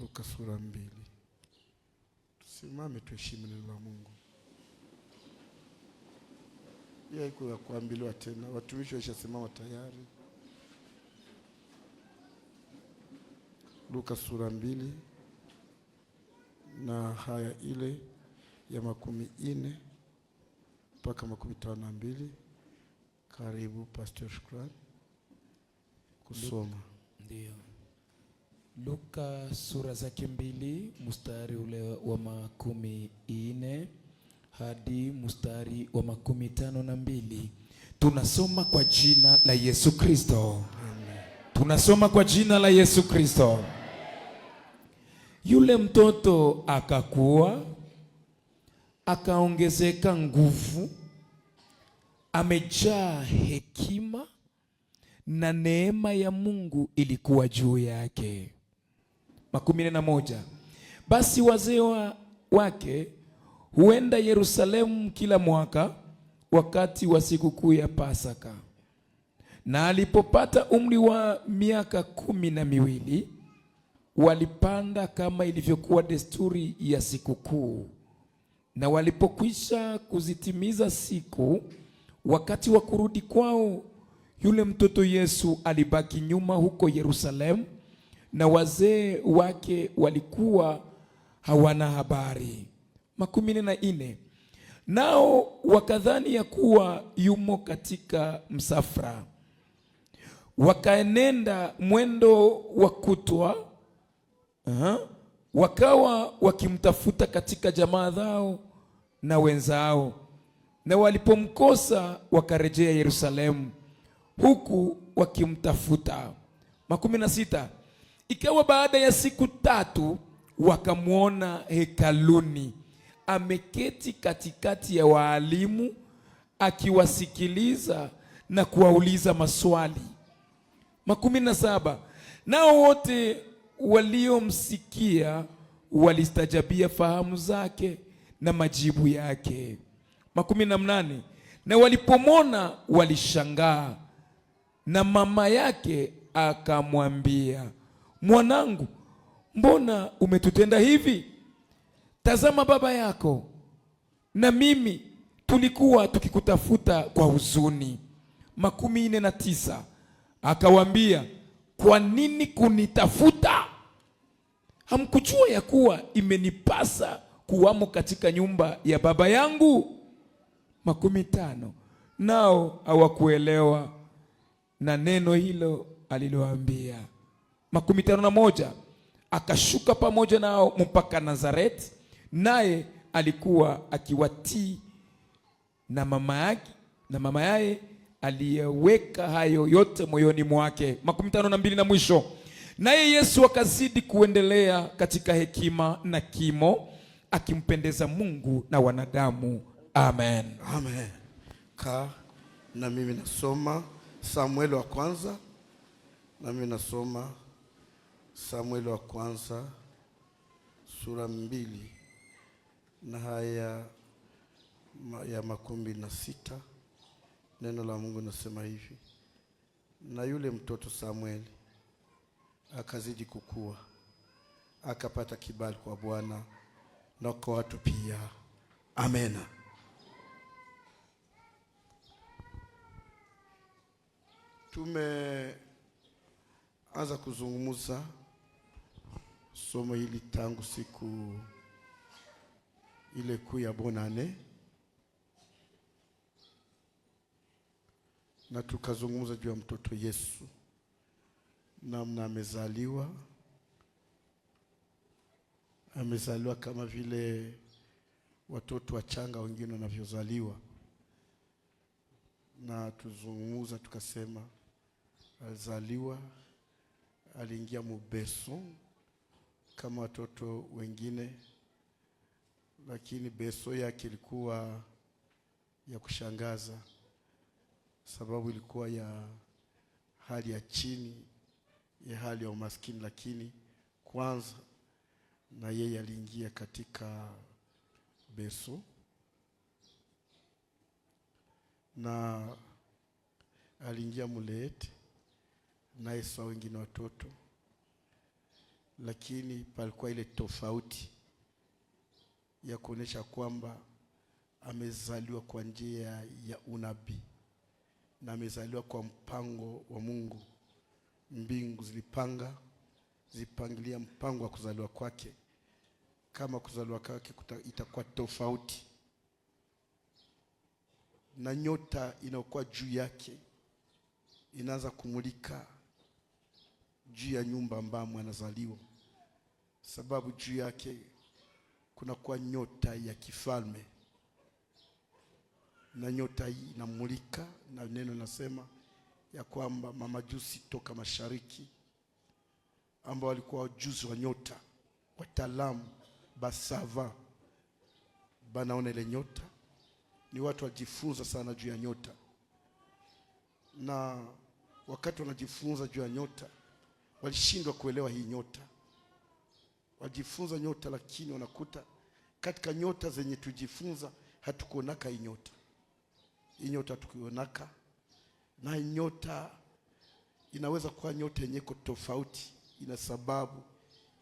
Luka sura 2. Tusimame tuheshimu neno la Mungu. Yeye iko ya kuambiliwa tena. Watumishi washasimama tayari. Luka sura 2 na haya ile ya 40 mpaka 52. Karibu Pastor Shukran kusoma. Ndio. Luka sura zake 2 mstari ule wa 40 hadi mstari wa 52. Tunasoma kwa jina la Yesu Kristo. Amen. Tunasoma kwa jina la Yesu Kristo. Yule mtoto akakua, akaongezeka nguvu, amejaa hekima na neema ya Mungu ilikuwa juu yake. 11. Basi wazee wake huenda Yerusalemu kila mwaka wakati wa sikukuu ya Pasaka. Na alipopata umri wa miaka 12, walipanda kama ilivyokuwa desturi ya sikukuu. Na walipokwisha kuzitimiza siku, wakati wa kurudi kwao, yule mtoto Yesu alibaki nyuma huko Yerusalemu, na wazee wake walikuwa hawana habari. 14. Nao wakadhani ya kuwa yumo katika msafara, wakaenenda mwendo wa kutwa, wakawa wakimtafuta katika jamaa zao na wenzao, na walipomkosa wakarejea Yerusalemu huku wakimtafuta. 16. Ikawa baada ya siku 3 wakamwona hekaluni ameketi katikati ya waalimu akiwasikiliza na kuwauliza maswali. 17. Nao wote waliomsikia walistajabia fahamu zake na majibu yake. 18. Na walipomwona walishangaa, na mama yake akamwambia, mwanangu, mbona umetutenda hivi? Tazama, baba yako na mimi tulikuwa tukikutafuta kwa huzuni. 49. Akawaambia, kwa nini kunitafuta? Hamkujua ya kuwa imenipasa kuwamo katika nyumba ya baba yangu? 50. Nao hawakuelewa na neno hilo aliloambia. 51. Akashuka pamoja nao mpaka Nazareti, naye alikuwa akiwatii, na mama yake aliyeweka hayo yote moyoni mwake. 52 na mwisho. Naye Yesu akazidi kuendelea katika hekima na kimo, akimpendeza Mungu na wanadamu. Amen. Amen. Na mimi nasoma Samueli wa kwanza. Na mimi nasoma Samueli wa kwanza sura 2 na haya ya 16. Neno la Mungu nasema hivi: na yule mtoto Samueli akazidi kukua, akapata kibali kwa Bwana na kwa watu pia. Amena. Tumeanza kuzungumza somo hili tangu siku ile kuu ya Bonane, na tukazungumza juu ya mtoto Yesu, namna amezaliwa kama vile watoto wachanga wengine wanavyozaliwa. Na tuzungumza tukasema alizaliwa, aliingia mubeso kama watoto wengine, lakini beso yake ilikuwa ya kushangaza, sababu ilikuwa ya hali ya chini, ya hali ya umaskini. Lakini kwanza na yeye aliingia katika beso, na aliingia mulete na Yesu wengine watoto, lakini palikuwa ile tofauti ya kuonesha kwamba amezaliwa kwa njia ya unabii na amezaliwa kwa mpango wa Mungu. Mbingu zipangilia mpango wa kuzaliwa kwake. Kama kuzaliwa kwake itakuwa tofauti, na nyota inayokuwa juu yake inaanza kumulika juu ya nyumba ambamo anazaliwa, sababu juu yake kuna kwa nyota ya kifalme, na nyota hii inamulika, na neno nasema ya kwamba mamajusi toka mashariki ambao walikuwa wajuzi wa nyota, wataalamu basava, banaona ile nyota. Ni watu wajifunza sana juu ya nyota, na wakati wanajifunza juu ya nyota walishindwa kuelewa hii nyota. Wajifunza nyota, lakini wanakuta katika nyota zenye tujifunza hatukuonaka hii nyota. Hii nyota hatukuonaka, na hii nyota inaweza kuwa nyota yenye tofauti, ina sababu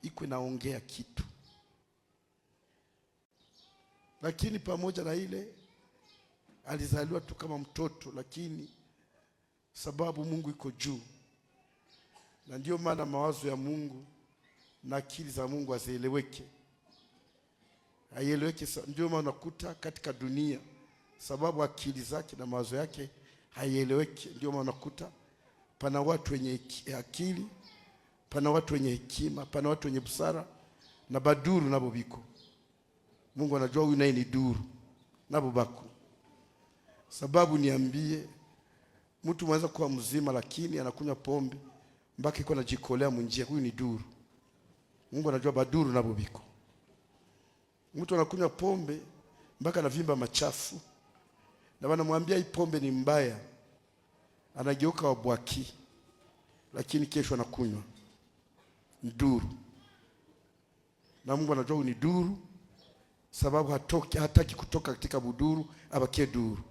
iko inaongea kitu. Lakini pamoja na ile alizaliwa tu kama mtoto, lakini sababu Mungu iko juu, na ndio maana mawazo ya Mungu na akili za Mungu hazieleweke. Haieleweke. Ndio maana unakuta katika dunia, sababu akili zake na mawazo yake haieleweki, ndio maana unakuta pana watu wenye akili, pana watu wenye hekima, pana watu wenye busara, na baduru nabo biko. Mungu anajua huyu naye ni duru nabo bako. Sababu niambie, mtu mwanza kuwa mzima lakini anakunywa pombe mpaka iko anajikolea munjia, huyu ni duru. Mungu anajua baduru nabo biko. Mtu anakunywa pombe mpaka anavimba machafu, na wanamwambia hii pombe ni mbaya, anageuka wabwaki, lakini kesho anakunywa. Duru. Na Mungu anajua ni duru, sababu hataki kutoka katika buduru abakie duru.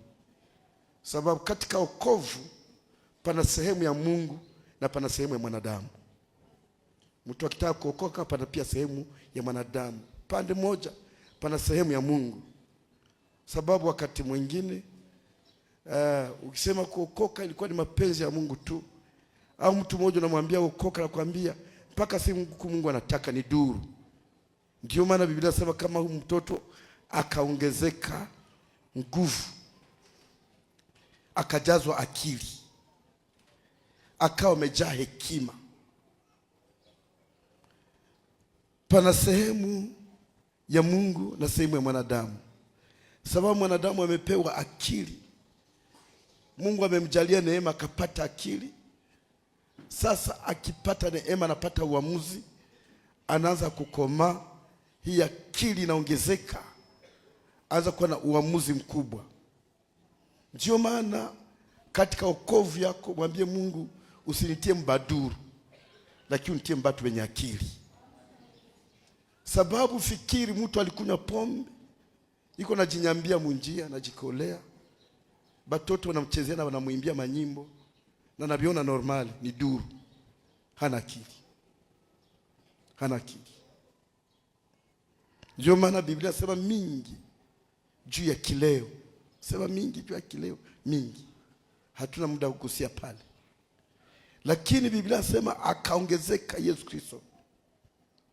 Sababu katika wokovu pana sehemu ya Mungu na pana sehemu ya mwanadamu. Mtu akitaka kuokoka pana pia sehemu ya mwanadamu. Pande moja pana sehemu ya Mungu. Sababu wakati mwingine ukisema kuokoka ilikuwa ni mapenzi ya Mungu tu, au mtu mmoja unamwambia uokoka na kuambia mpaka si Mungu anataka, ni duru. Ndio maana Biblia inasema kama huyu mtoto akaongezeka nguvu, akajazwa akili, akawa amejaa hekima. Pana sehemu ya Mungu na sehemu ya mwanadamu. Sababu mwanadamu amepewa akili, Mungu amemjalia neema akapata akili. Sasa akipata neema anapata uamuzi, anaanza kukomaa, hii akili inaongezeka, anza kuwa na uamuzi mkubwa. Ndio maana katika wokovu yako mwambie Mungu, usinitie mbaduru, lakini unitie mbatu wenye akili. Sababu fikiri mtu alikunywa pombe, iko najinyambia munjia, najikolea, batoto wanamchezea na wanamuimbia manyimbo, na nabiona normali, ni duru. Hana akili. Hana akili. Ndio maana Biblia sema mingi juu ya kileo. Sema mingi juu ya kileo, mingi. Hatuna muda kugusia pale. Lakini Biblia sema akaongezeka Yesu Kristo.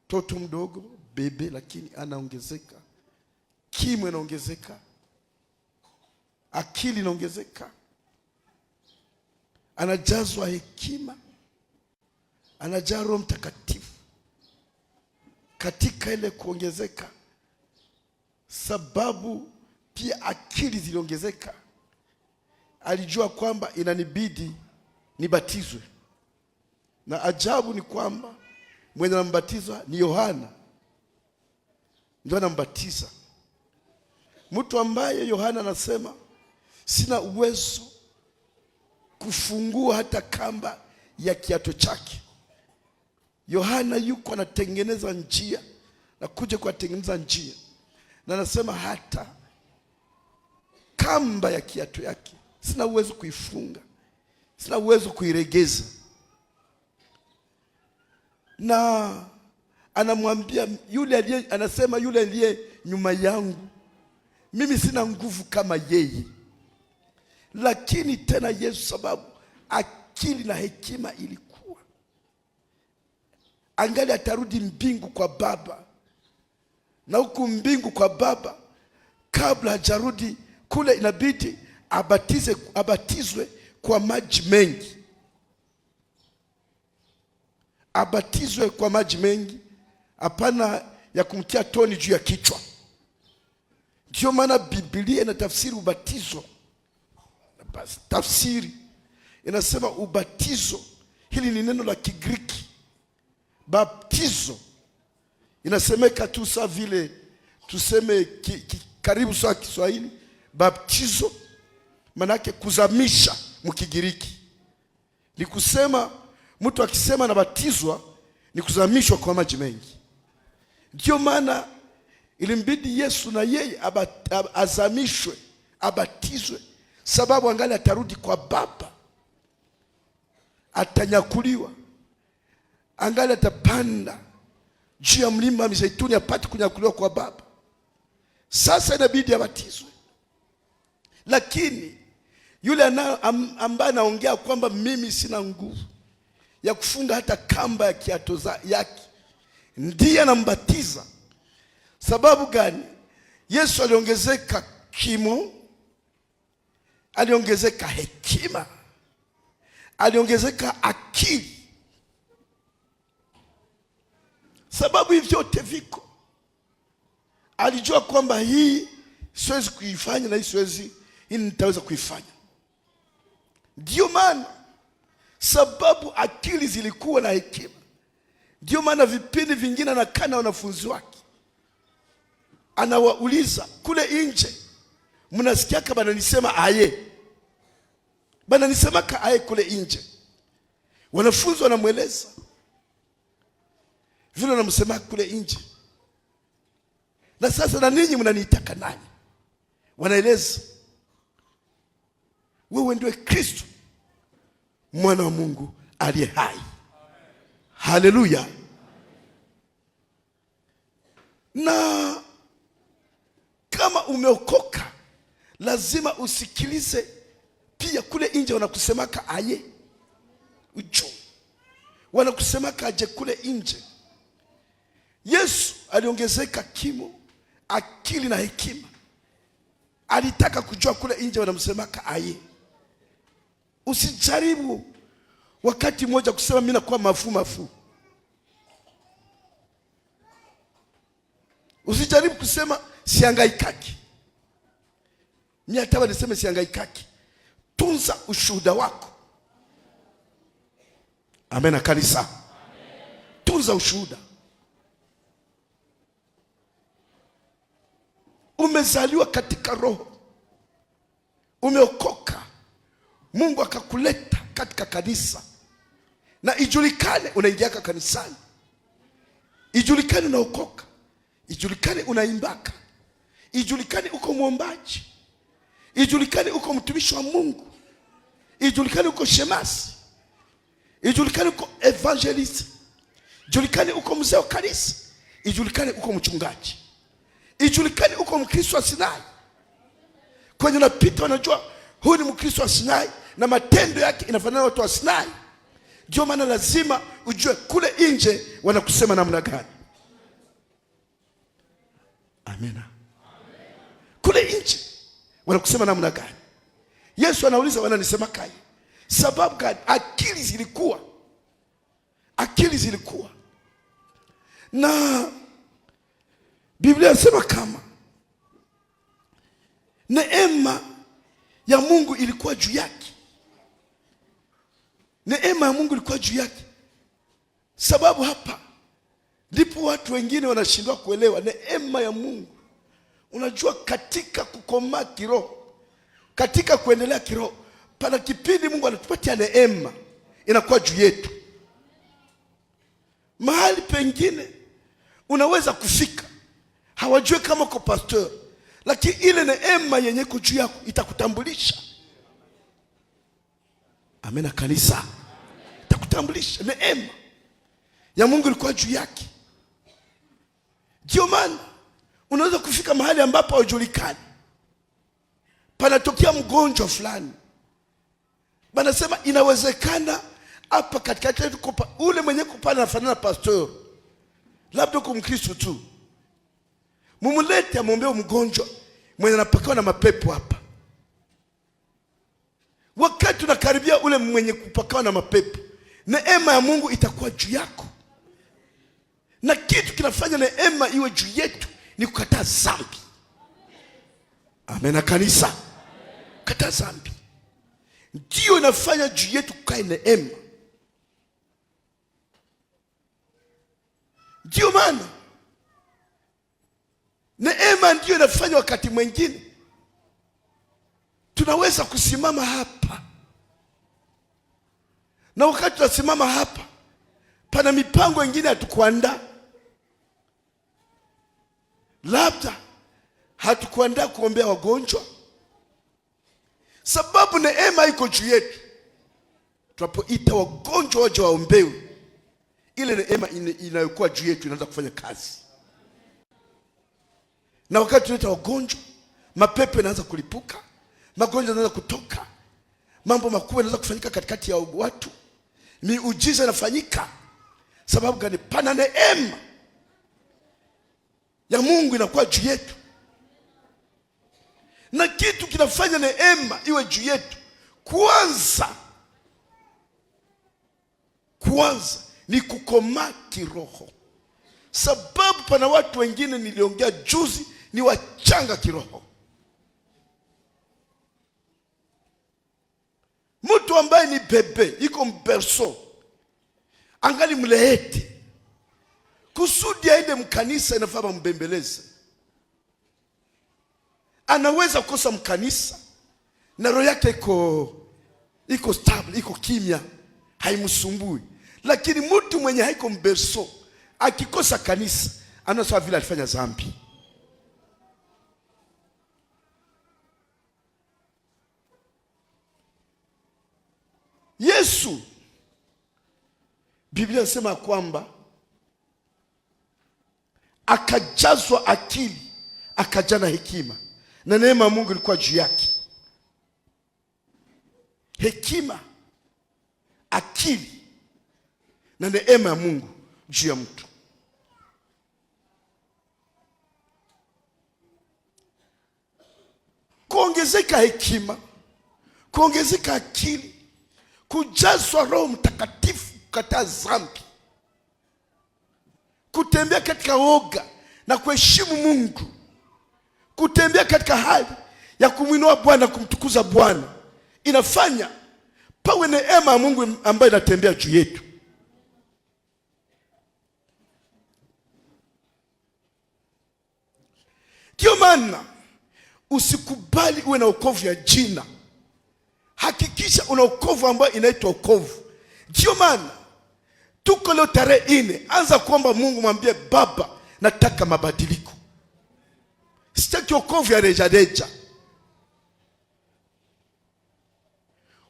Toto mdogo, bebe, lakini anaongezeka. Kimo inaongezeka. Akili inaongezeka. Anajazwa hekima. Anajaa Roho Mtakatifu. Katika ile kuongezeka, sababu pia akili ziliongezeka, alijua kwamba inanibidi nibatizwe. Na ajabu ni kwamba mwenye anambatizwa ni Yohana. Ndio anambatiza. Mtu ambaye Yohana anasema sina uwezo kufungua hata kamba ya kiato chake. Yohana yuko anatengeneza njia na kuja kutengeneza njia, na anasema hata kamba ya kiato yake sina uwezo kuifunga, sina uwezo kuiregeza. Na anamwambia yule aliye, anasema yule aliye nyuma yangu, mimi sina nguvu kama yeye. Lakini tena Yesu, sababu akili na hekima ilikuwa, angali atarudi mbingu kwa Baba, na huku mbingu kwa Baba, kabla hajarudi kule, inabidi abatizwe kwa maji mengi, abatizwe kwa maji mengi, hapana ya kumtia toni juu ya kichwa. Ndio maana Biblia inatafsiri ubatizo. Tafsiri inasema ubatizo, hili ni neno la Kigiriki. Baptizo inasemeka tu sawa vile tuseme karibu sawa Kiswahili. Baptizo maana yake kuzamisha mkigiriki. Ni kusema mtu akisema anabatizwa ni kuzamishwa kwa maji mengi. Ndio maana ilimbidi Yesu na yeye azamishwe, abatizwe, sababu angali atarudi kwa Baba, atanyakuliwa, angali atapanda juu ya mlima Mizeituni apate kunyakuliwa kwa Baba. Sasa inabidi abatizwe. Lakini yule ambaye anaongea kwamba mimi sina nguvu ya kufunga hata kamba ya kiato yake, ndiye anambatiza. Sababu gani? Yesu aliongezeka kimo, aliongezeka hekima, aliongezeka akili. Sababu hivi vyote viko, alijua kwamba hii siwezi kuifanya na hii nitaweza kuifanya. Ndio maana, sababu akili zilikuwa na hekima, ndio maana vipindi vingine anakaa na wanafunzi wake, anawauliza kule nje, mnasikiaka bananisema aye, bananisemaka aye kule nje. Wanafunzi wanamweleza vile wanamsema kule nje, na sasa na ninyi mnaniitaka nani? Wanaeleza, wewe ndiye Kristo, mwana wa Mungu aliye hai. Haleluya. Na kama umeokoka, lazima usikilize pia kule nje wanakusemaka aye. Ujue wanakusemaka aje kule nje. Yesu aliongezeka kimo, akili na hekima. Alitaka kujua kule nje wanamsemaka aye. Usijaribu wakati mmoja kusema mimi nakuwa mafu. Usijaribu kusema sihangaikaki. Mimi hata niseme sihangaikaki. Tunza ushuhuda wako. Amen kanisa. Amen. Tunza ushuhuda. Umezaliwa katika roho, umeokoka, Mungu akakuleta katika kanisa, na ijulikane unaingia kanisani, ijulikane unaokoka, ijulikane unaimbaka, ijulikane uko muombaji, ijulikane uko mtumishi wa Mungu, ijulikane uko shemasi, ijulikane uko evangelist, ijulikane uko mzee wa kanisa, ijulikane uko mchungaji, ijulikane uko Mkristo wa Sinai. Kwenye unapita wanajua huyu ni Mkristo wa Sinai na matendo yake inafanana na watu wa Sinai. Ndio maana lazima ujue kule nje wanakusema namna gani. Amina. Kule nje wanakusema namna gani? Yesu anauliza wananisema kai. Sababu gani? Akili zilikuwa. Na Biblia inasema kama neema ya Mungu ilikuwa juu yake. Neema ya Mungu ilikuwa juu yake. Sababu hapa ndipo watu wengine wanashindwa kuelewa neema ya Mungu. Unajua, katika kukomaa kiroho, katika kuendelea kiroho, pana kipindi Mungu anatupatia neema inakuwa juu yetu. Mahali pengine unaweza kufika, hawajue kama uko pastor, lakini ile neema yenye iko juu yako itakutambulisha. Amina kanisa. Itakutambulisha. Neema ya Mungu ilikuwa juu yake. Ndio maana unaweza kufika mahali ambapo haujulikani, panatokea mgonjwa fulani, banasema inawezekana hapa katikati yetu ule mwenye kupana anafanana na pastor, labda kwa Mkristo tu, mumulete amwombee mgonjwa mwenye anapakawa na mapepo hapa. Wakati unakaribia ule mwenye kupakawa na mapepo, neema ya Mungu itakuwa juu yako. Na kitu kinafanya neema iwe juu yetu ni kukataa dhambi. Amen kanisa. Kukataa dhambi ndio inafanya juu yetu kukae neema. Ndio maana neema ndio inafanya wakati mwingine tunaweza kusimama hapa, na wakati tunasimama hapa pana mipango mingine hatukuandaa. Labda hatukuandaa kuombea wagonjwa, sababu neema iko juu yetu. Tunapoita wagonjwa waje waombewe, ile neema inayokuwa juu yetu inaanza kufanya kazi. Na wakati tunaita wagonjwa, mapepo yanaanza kulipuka, magonjwa yanaanza kutoka, mambo makubwa yanaanza kufanyika katikati ya watu, miujiza inafanyika. Sababu gani? Pana neema ya Mungu inakuwa juu yetu. Na kitu kinafanya neema iwe juu yetu, kwanza ni kukomaa kiroho. Sababu pana watu wengine niliongea juzi ni wachanga kiroho. Mtu ambaye ni bebe, iko mberso, angali mleheti, kusudi aende mkanisa inafaa mbembeleze. Anaweza kukosa mkanisa na roho yake iko stable, iko kimya, haimsumbui. Lakini mtu mwenye haiko mberso akikosa kanisa, anasawa vile alifanya dhambi. Yesu, Biblia inasema kwamba akajazwa akili, akajana hekima, na neema ya Mungu ilikuwa juu yake. Hekima, akili na neema ya Mungu juu ya mtu. Kuongezeka hekima, kuongezeka akili, kujazwa Roho Mtakatifu, kukataa dhambi, kutembea katika woga na kuheshimu Mungu, kutembea katika hali ya kumwinua Bwana, kumtukuza Bwana, inafanya pawe neema ya Mungu ambayo inatembea juu yetu. Ndio maana usikubali uwe na wokovu ya jina. Hakikisha una wokovu ambao inaitwa wokovu. Ndio maana tuko leo tarehe 4, anza kuomba Mungu, mwambie Baba, nataka mabadiliko. Sitaki wokovu ya rejareja,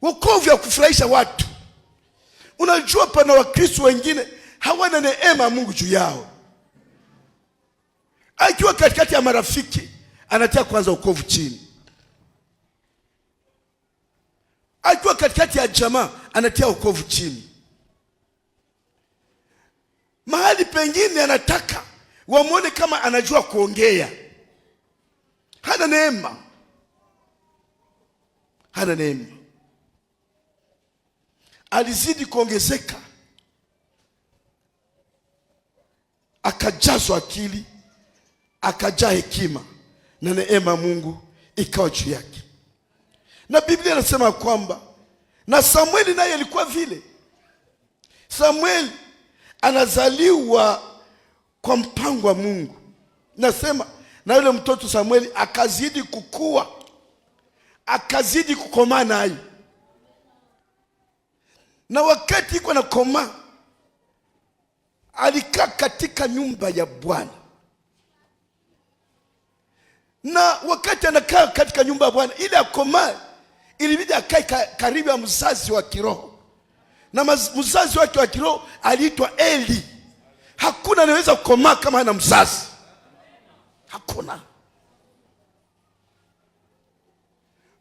wokovu ya kufurahisha watu. Unajua pana Wakristo wengine hawana neema ya Mungu juu yao. Akiwa katikati ya marafiki anatia kwanza wokovu chini. Akiwa katikati ya jamaa anatia wokovu chini. Mahali pengine anataka wamuone kama anajua kuongea. Hana neema. Hana neema. Alizidi kuongezeka, akajazwa akili, akajaa hekima, na neema ya Mungu ikawa juu yake. Na Biblia inasema kwamba na Samueli naye alikuwa vile. Samueli anazaliwa kwa mpango wa Mungu. Nasema na yule mtoto Samueli akazidi kukua, akazidi kukomaa naye. Na wakati iko na komaa, alikaa katika nyumba ya Bwana. Na wakati anakaa katika nyumba ya Bwana, ili akomaa, ilibidi akae karibu ya mzazi wa kiroho. Na mzazi wake wa kiroho aliitwa Eli. Hakuna anaweza kukomaa kama hana mzazi. Hakuna.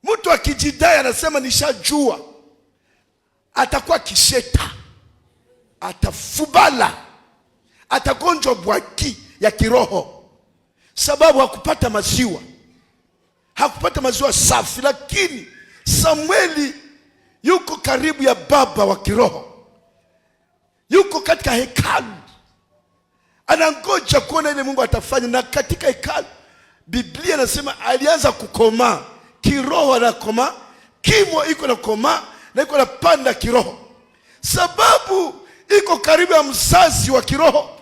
Mtu akijidai anasema nishajua, atakuwa kisheta, atafubala, atagonjwa bwaki ya kiroho, sababu hakupata maziwa, hakupata maziwa safi. Lakini Samueli yuko karibu ya baba wa kiroho, yuko katika hekalu, anangoja kuona ile Mungu atafanya. Na katika hekalu Biblia nasema alianza kukomaa kiroho, anakoma kimo, iko na koma na iko na panda kiroho, sababu iko karibu ya mzazi wa kiroho.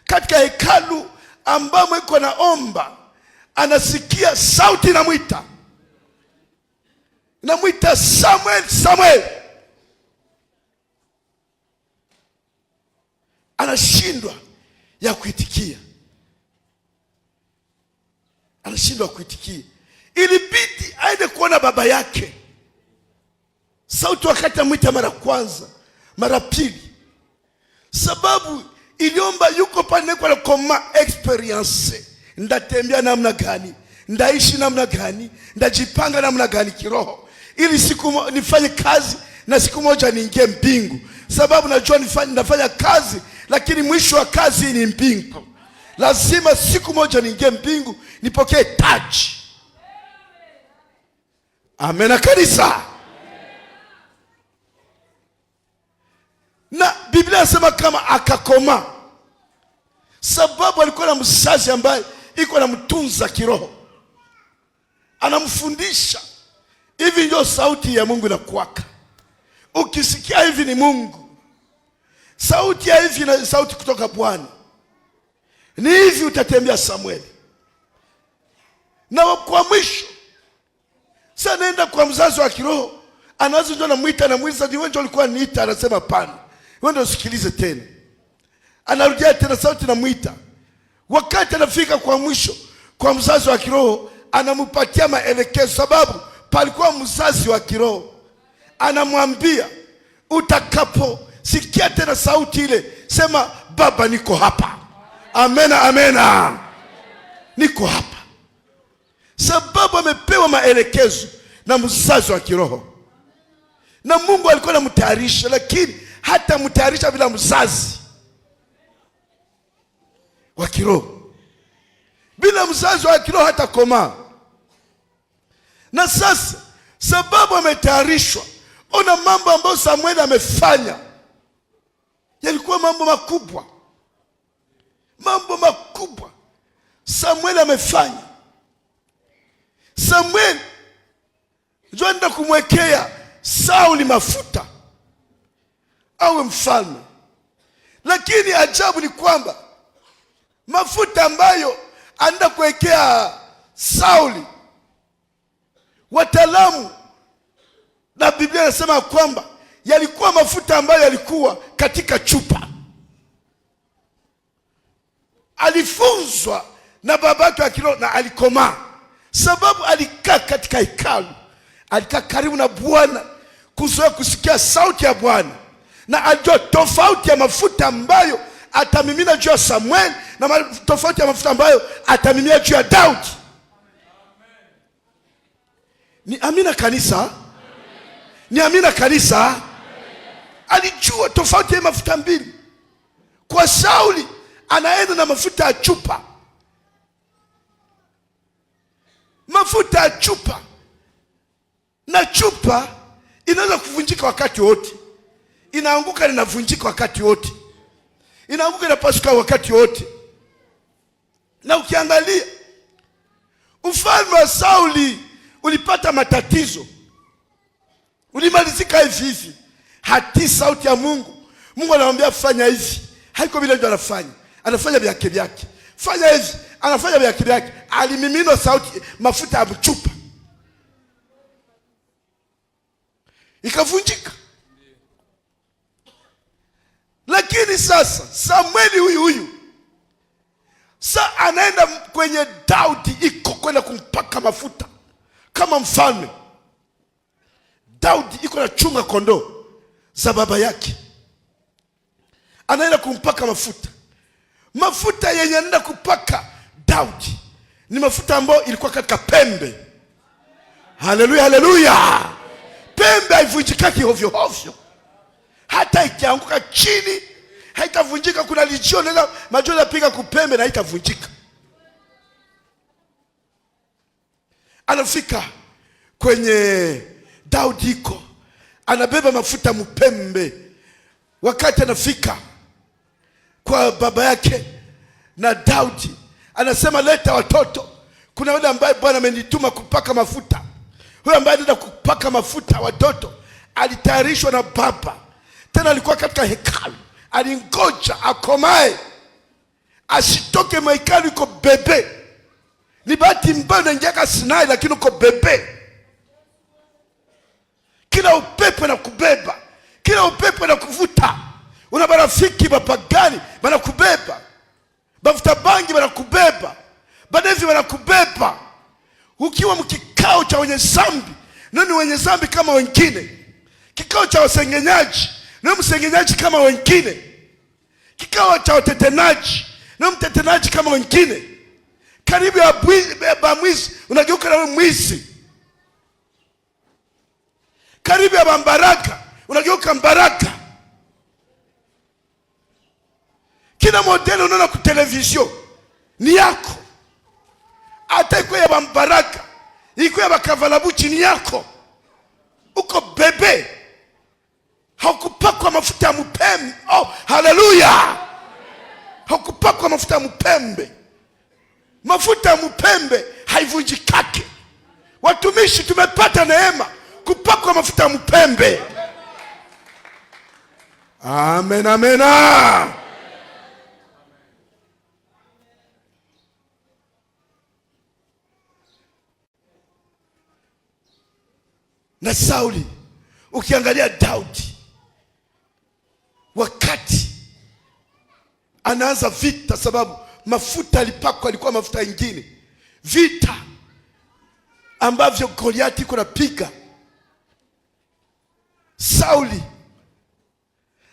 Katika hekalu ambamo iko naomba, anasikia sauti inamwita, inamwita Samuel, Samuel. Anashindwa ya kuitikia, anashindwa kuitikia. Ilibidi aende kuona baba yake. Sauti wakati amwita mara kwanza, mara pili, sababu iliomba yuko pale kwa koma experience. Ndatembea namna gani, ndaishi namna gani, ndajipanga namna gani kiroho, ili siku nifanye kazi na siku moja niingie mbingu. Sababu najua nafanya kazi, lakini mwisho wa kazi ni mbingu. Lazima siku moja niingie mbingu, nipokee taji. Amen kanisa. Na Biblia inasema kama akakoma, sababu alikuwa na mzazi ambaye iko na mtunza kiroho, anamfundisha hivi ndio sauti ya Mungu inakuwaka. Ukisikia hivi ni Mungu, sauti ya hivi na sauti kutoka Bwana, ni hivi utatembea Samueli. Na kwa mwisho sasa naenda kwa mzazi wa kiroho, anaanza ndio anamuita, anamuuliza ni wewe ndio ulikuwa niita? Anasema pana, wewe ndio usikilize tena. Anarudia tena, sauti inamuita. Wakati anafika kwa mwisho kwa mzazi wa kiroho, anampatia maelekezo, sababu palikuwa mzazi wa kiroho. Anamwambia utakapo sikia tena sauti ile, sema baba niko hapa. Amena, amena, niko hapa. Sababu amepewa maelekezo na mzazi wa kiroho, na Mungu alikuwa anamtayarisha, lakini hata mtayarisha bila mzazi wa kiroho, bila mzazi wa kiroho hata koma. Na sasa sababu ametayarishwa, ona mambo ambayo Samueli amefanya yalikuwa mambo makubwa, mambo makubwa Samueli amefanya. Samueli ndio anaenda kumwekea Sauli mafuta awe mfalme, lakini ajabu ni kwamba mafuta ambayo anaenda kuwekea Sauli, wataalamu na Biblia inasema kwamba yalikuwa mafuta ambayo yalikuwa katika chupa. Alifunzwa na babake wa kiroho na alikomaa, sababu alikaa katika hekalu, alikaa karibu na Bwana, kuzoea kusikia sauti ya Bwana, na alijua tofauti ya mafuta ambayo atamimina juu ya Samuel na tofauti ya mafuta ambayo atamimina juu ya Daudi. Ni amina kanisa? Ni amina kanisa? Alijua tofauti ya mafuta mbili. Kwa Sauli anaenda na mafuta ya chupa, mafuta ya chupa, na chupa inaweza kuvunjika wakati wote, inaanguka na inavunjika wakati wote, inaanguka na pasuka wakati wote. Na ukiangalia ufalme wa Sauli ulipata matatizo, ulimalizika hivi hivi. Hati sauti ya Mungu, Mungu anamwambia fanya hivi, haiko vile ndio anafanya, anafanya vyake vyake. Fanya hivi, anafanya vyake vyake. Alimimina sauti mafuta ya chupa, ikavunjika. Lakini sasa Samueli huyu sasa anaenda kwenye Daudi, iko kwenda kumpaka mafuta kama mfalme. Daudi iko na chunga kondoo za baba yake, anaenda kumpaka mafuta. Mafuta yenye anaenda kupaka Daudi ni mafuta ambayo ilikuwa katika pembe. Haleluya, haleluya. Pembe haivunjikaki hovyo hovyo, hata ikianguka chini haitavunjika. Kuna lijio nenda majola yapiga kupembe na haitavunjika. Anafika kwenye Daudi iko anabeba mafuta mpembe. Wakati anafika kwa baba yake na Daudi anasema, leta watoto, kuna yule ambaye Bwana amenituma kupaka mafuta. Huyo ambaye anaenda kupaka mafuta watoto alitayarishwa na baba, tena alikuwa katika hekalu, alingoja akomae asitoke mahekalu. Iko bebe, ni bahati mbaya unaingia Sinai lakini uko bebe. Kila upepo na kubeba, kila upepo na kuvuta. Una marafiki mapagani wanakubeba, bafuta bangi wanakubeba, badevi wanakubeba. Ukiwa mkikao cha wenye zambi, nani wenye zambi kama wengine. Kikao cha wasengenyaji, nani msengenyaji kama wengine. Kikao cha watetenaji, nani mtetenaji kama wengine. Karibu ya mwizi, unageuka na mwizi. Karibu ya mbaraka, unageuka mbaraka. Kila modeli unaona kwa televizio ni yako. Hata ikuwe ya mbaraka, ikuwe ya bakavalabuchi ni yako. Uko bebe, haukupakwa mafuta ya mpembe. Oh, haleluya. Haukupakwa mafuta ya mpembe. Mafuta ya mpembe haivunjikake. Watumishi tumepata neema kupakwa mafuta ya mpembe. Amen, amen. Na Sauli, ukiangalia Daudi wakati anaanza vita, sababu mafuta alipakwa alikuwa mafuta ingine. Vita ambavyo Goliati kuna piga, Sauli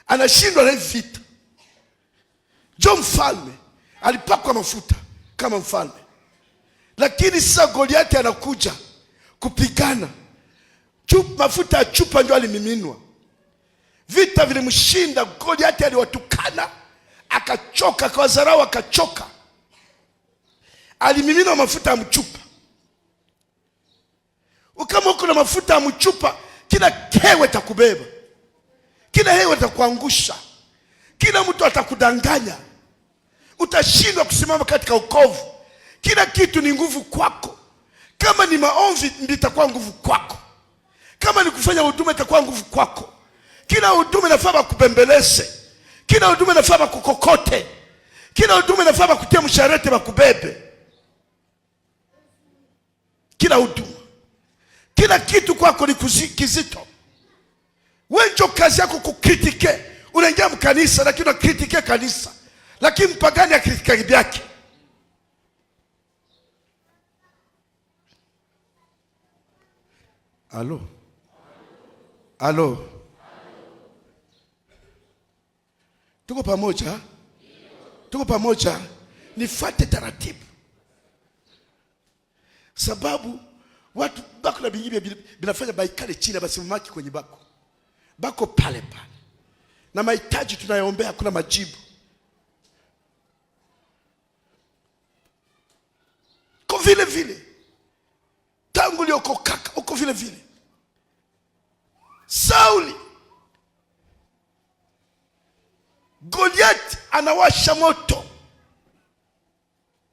anashindwa na vita. Jo mfalme alipakwa mafuta kama mfalme, lakini sasa Goliati anakuja kupigana. Mafuta ya chupa ndio alimiminwa. Vita vilimshinda Goliati, aliwatukana akachoka, kwa dharau akachoka. Alimiminwa mafuta ya mchupa. Kama uko na mafuta ya mchupa, kila hewa itakubeba, kila hewa itakuangusha, kila mtu atakudanganya, utashindwa kusimama katika wokovu. Kila kitu ni nguvu kwako. Kama ni maombi itakuwa nguvu kwako. Kama ni kufanya huduma itakuwa nguvu kwako. Kila huduma inafaa bakubembeleze, kila huduma inafaa bakukokote, kila huduma inafaa bakutie msharete bakubebe. Kila huduma, kila kitu kwako ni kizito. Wewe ndio kazi yako kukritike. Unaingia mkanisa lakini unakritike kanisa, lakini mpagani akritika yake. Alo. Alo. Tuko pamoja? Tuko pamoja? Nifuate taratibu. Sababu watu bako na bingibi binafanya baikale chini basimamaki kwenye bako. Bako pale pale. Na mahitaji tunayoombea hakuna majibu. Kwa vile vile tangu uliokoka uko vile vile. Sauli, Goliati anawasha moto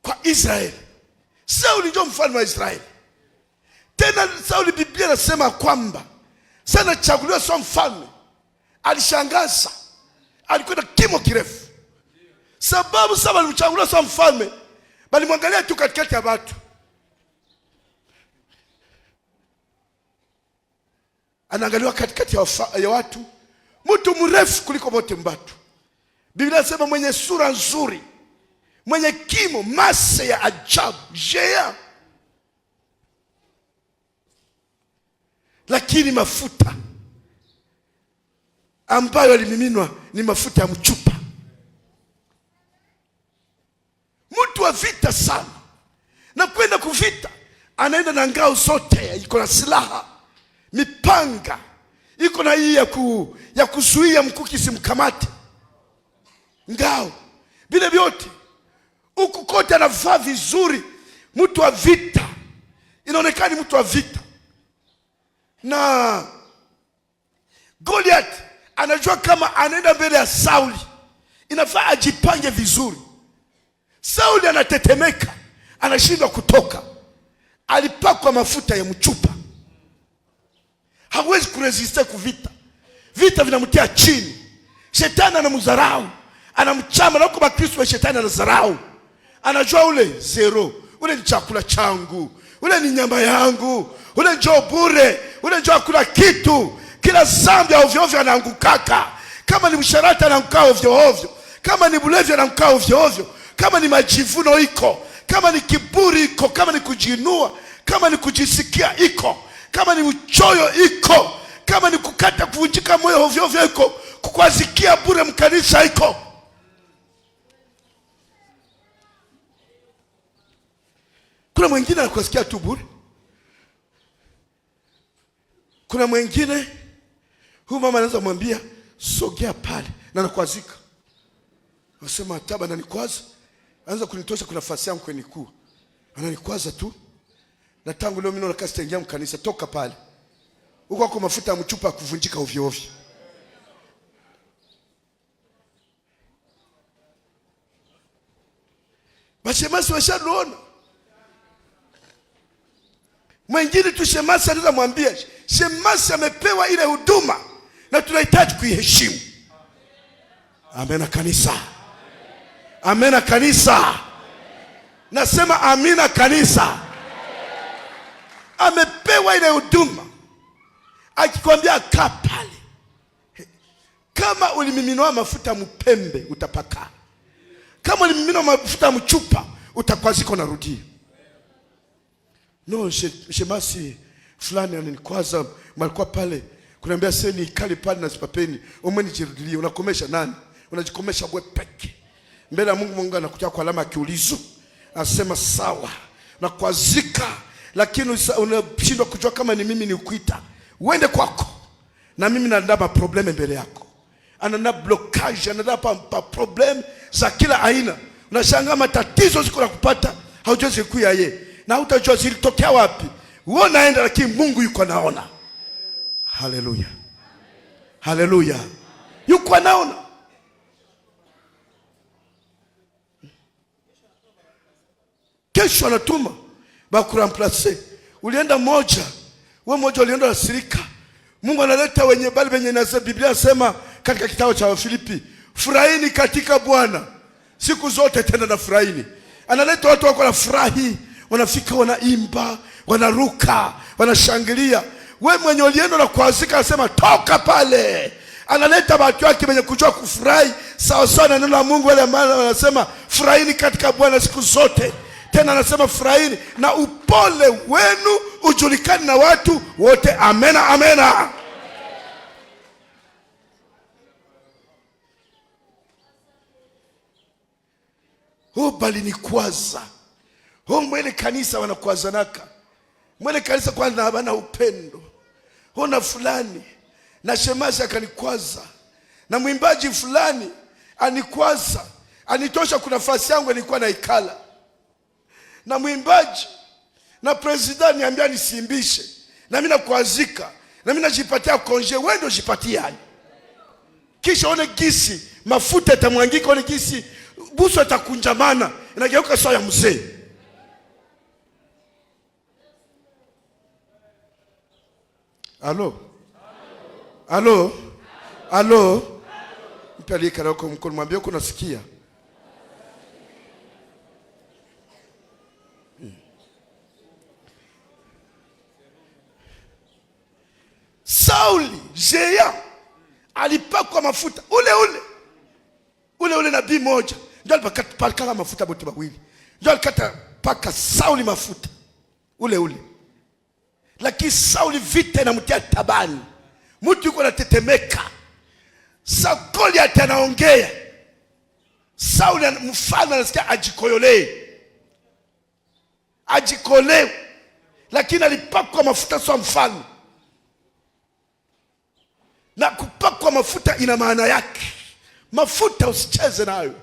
kwa Israeli. Sauli ndio mfalme wa Israeli. Tena Sauli, Biblia inasema kwamba sana chaguliwa sio mfalme. Alishangaza, alikwenda kimo kirefu. Sababu sababu alimchaguliwa sio mfalme, bali mwangalia tu katikati ya watu. Anaangaliwa katikati ya watu, mtu mrefu kuliko wote mbatu. Biblia inasema mwenye sura nzuri, mwenye kimo, mase ya ajabu, jea. Lakini mafuta ambayo alimiminwa ni mafuta ya mchupa. Mtu wa vita sana. na kwenda kuvita. Anaenda na ngao zote, iko na silaha, mipanga, iko na hii ya kuzuia mkuki simkamate, ngao, vile vyote. Huku kote anavaa vizuri, mtu wa vita, inaonekana mtu wa vita. Na Goliath anajua kama anaenda mbele ya Sauli, inafaa ajipange vizuri. Sauli anatetemeka, anashindwa kutoka. Alipakwa mafuta ya mchupa, hawezi kuresiste kuvita. Vita vinamtia chini. Shetani anamdharau, anamchama. Na huko Bakristo shetani anadharau, anajua ule zero, ule ni chakula changu, ule ni nyama yangu, ule njoo bure, ule njoo kula kitu. Kila zambi ya ovyo ovyo anaangukaka. Kama ni msharati anaanguka ovyo ovyo, kama ni bulevi anaanguka ovyo ovyo, kama ni majivuno iko, kama ni kiburi iko, kama ni kujinua, kama ni kujisikia iko, kama ni uchoyo iko, kama ni kukata kuvunjika moyo ovyo ovyo iko, kukwazikia bure mkanisa iko. Kuna mwingine anakusikia tu bure. Kuna mwingine huyu mama anaweza mwambia sogea pale, na anakwazika. Anasema taba ananikwaza, anza kunitosha kuna nafasi yangu kwenye kuu. Ananikwaza tu. Na tangu leo mimi naona kasi tengia mkanisa, toka pale. Huko wako mafuta ya mchupa kuvunjika ovyo ovyo. Mashemasi washaona. Mwingine tu shemasi anaweza mwambia, shemasi amepewa ile huduma na tunahitaji kuiheshimu. Amena kanisa. Amena kanisa. Nasema amina kanisa. Amepewa ile huduma. Akikwambia kaa pale, kama ulimiminoa mafuta mpembe utapaka. Kama ulimiminoa mafuta mchupa utakwazika na rudi. No, shemasi fulani ananikwaza, malikuwa pale. Kunaambia seni kali pale na sipapeni. Omweni jirudilie, unakomesha nani? Unajikomesha wewe peke. Mbele ya Mungu, Mungu anakuja kwa alama ya kiulizo. Anasema sawa. Unakwazika, lakini unashindwa kujua kama ni mimi nikuita. Uende kwako. Na mimi naandaa probleme mbele yako. Anaandaa blockage, anaandaa problem za kila aina. Unashangaa matatizo ziko na kupata, haujui siku ya yeye. Na hutajua zilitokea wapi. Wewe unaenda lakini Mungu yuko anaona. Haleluya. Haleluya. Yuko anaona. Kesho anatuma bakuramplace. Ulienda moja, wewe moja ulienda wasirika. Mungu analeta wenye bali wenye na Biblia nasema katika kitabu cha Wafilipi, furahini katika Bwana siku zote, tena na furahini. Analeta watu wako na furahi, wanafika wanaimba, wanaruka, wanashangilia. Wewe mwenye ulienda na kuazika anasema toka pale. Analeta watu wake wenye kujua kufurahi sawa sawa na neno la Mungu. Wale ambao wanasema furahini katika Bwana siku zote, tena anasema furahini na upole wenu ujulikane na watu wote. Amena, amena. Bali ni kwaza. Mwele kanisa wanakwazanaka. Mwele kanisa kwanza habana upendo. Na fulani na shemasi akanikwaza, na mwimbaji fulani anikwaza, anitosha kuna nafasi yangu nilikuwa naikala. Na mwimbaji na president niambia nisiimbishe, na mimi nakwazika, na mimi najipatia konje, wewe ndio jipatia yani. Kisha one gisi mafuta yatamwangika, one gisi buso atakunjamana, inageuka sawa ya mzee. Alo. Alo. Alo. Mpeleke kana kwa mkono, mwambie uko nasikia. Sauli Jea alipakwa mafuta ule nabii moja ndio alipaka mafuta bote bawili, ndio alikata paka Sauli mafuta ule. Lakini Sauli vita inamtia tabani, mtu yuko anatetemeka. Goliath anaongea, Sauli mfalme anasikia ajikoyolee, ajikolewe, lakini alipakwa mafuta sio mfalme. Na kupakwa mafuta ina maana yake. Mafuta usicheze nayo,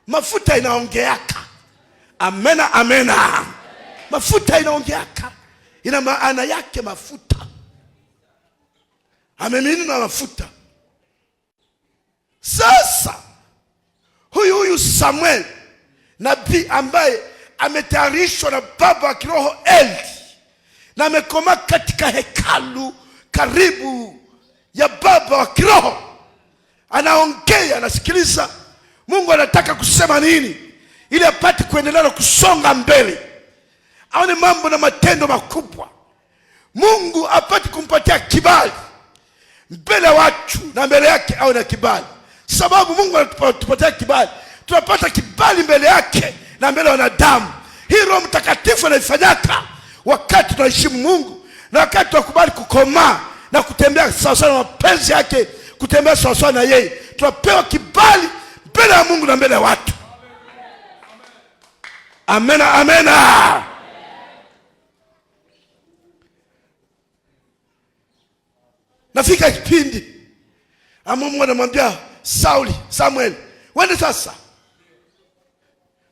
mafuta inaongeaka. Amena, amena. Mafuta inaongeaka, ina maana yake. Mafuta amemimina mafuta. Sasa huyu Samuel nabii ambaye ametayarishwa na baba wa kiroho Eli na amekoma katika hekalu karibu ya baba wa kiroho, anaongea, anasikiliza Mungu anataka kusema nini, ili apate kuendelea na kusonga mbele, aone mambo na matendo makubwa. Mungu apate kumpatia kibali mbele ya watu na mbele yake awe na kibali. Sababu Mungu anatupatia kibali, tunapata kibali mbele yake na mbele ya wanadamu. Hii Roho Mtakatifu anaifanyaka wakati tunaheshimu Mungu na wakati tunakubali kukomaa na kutembea sawasawa na mapenzi yake, kutembea sawasawa na yeye. Tunapewa kibali mbele ya Mungu na mbele ya watu. Amena, amena. Nafika kipindi Mungu anamwambia Samuel, wende sasa,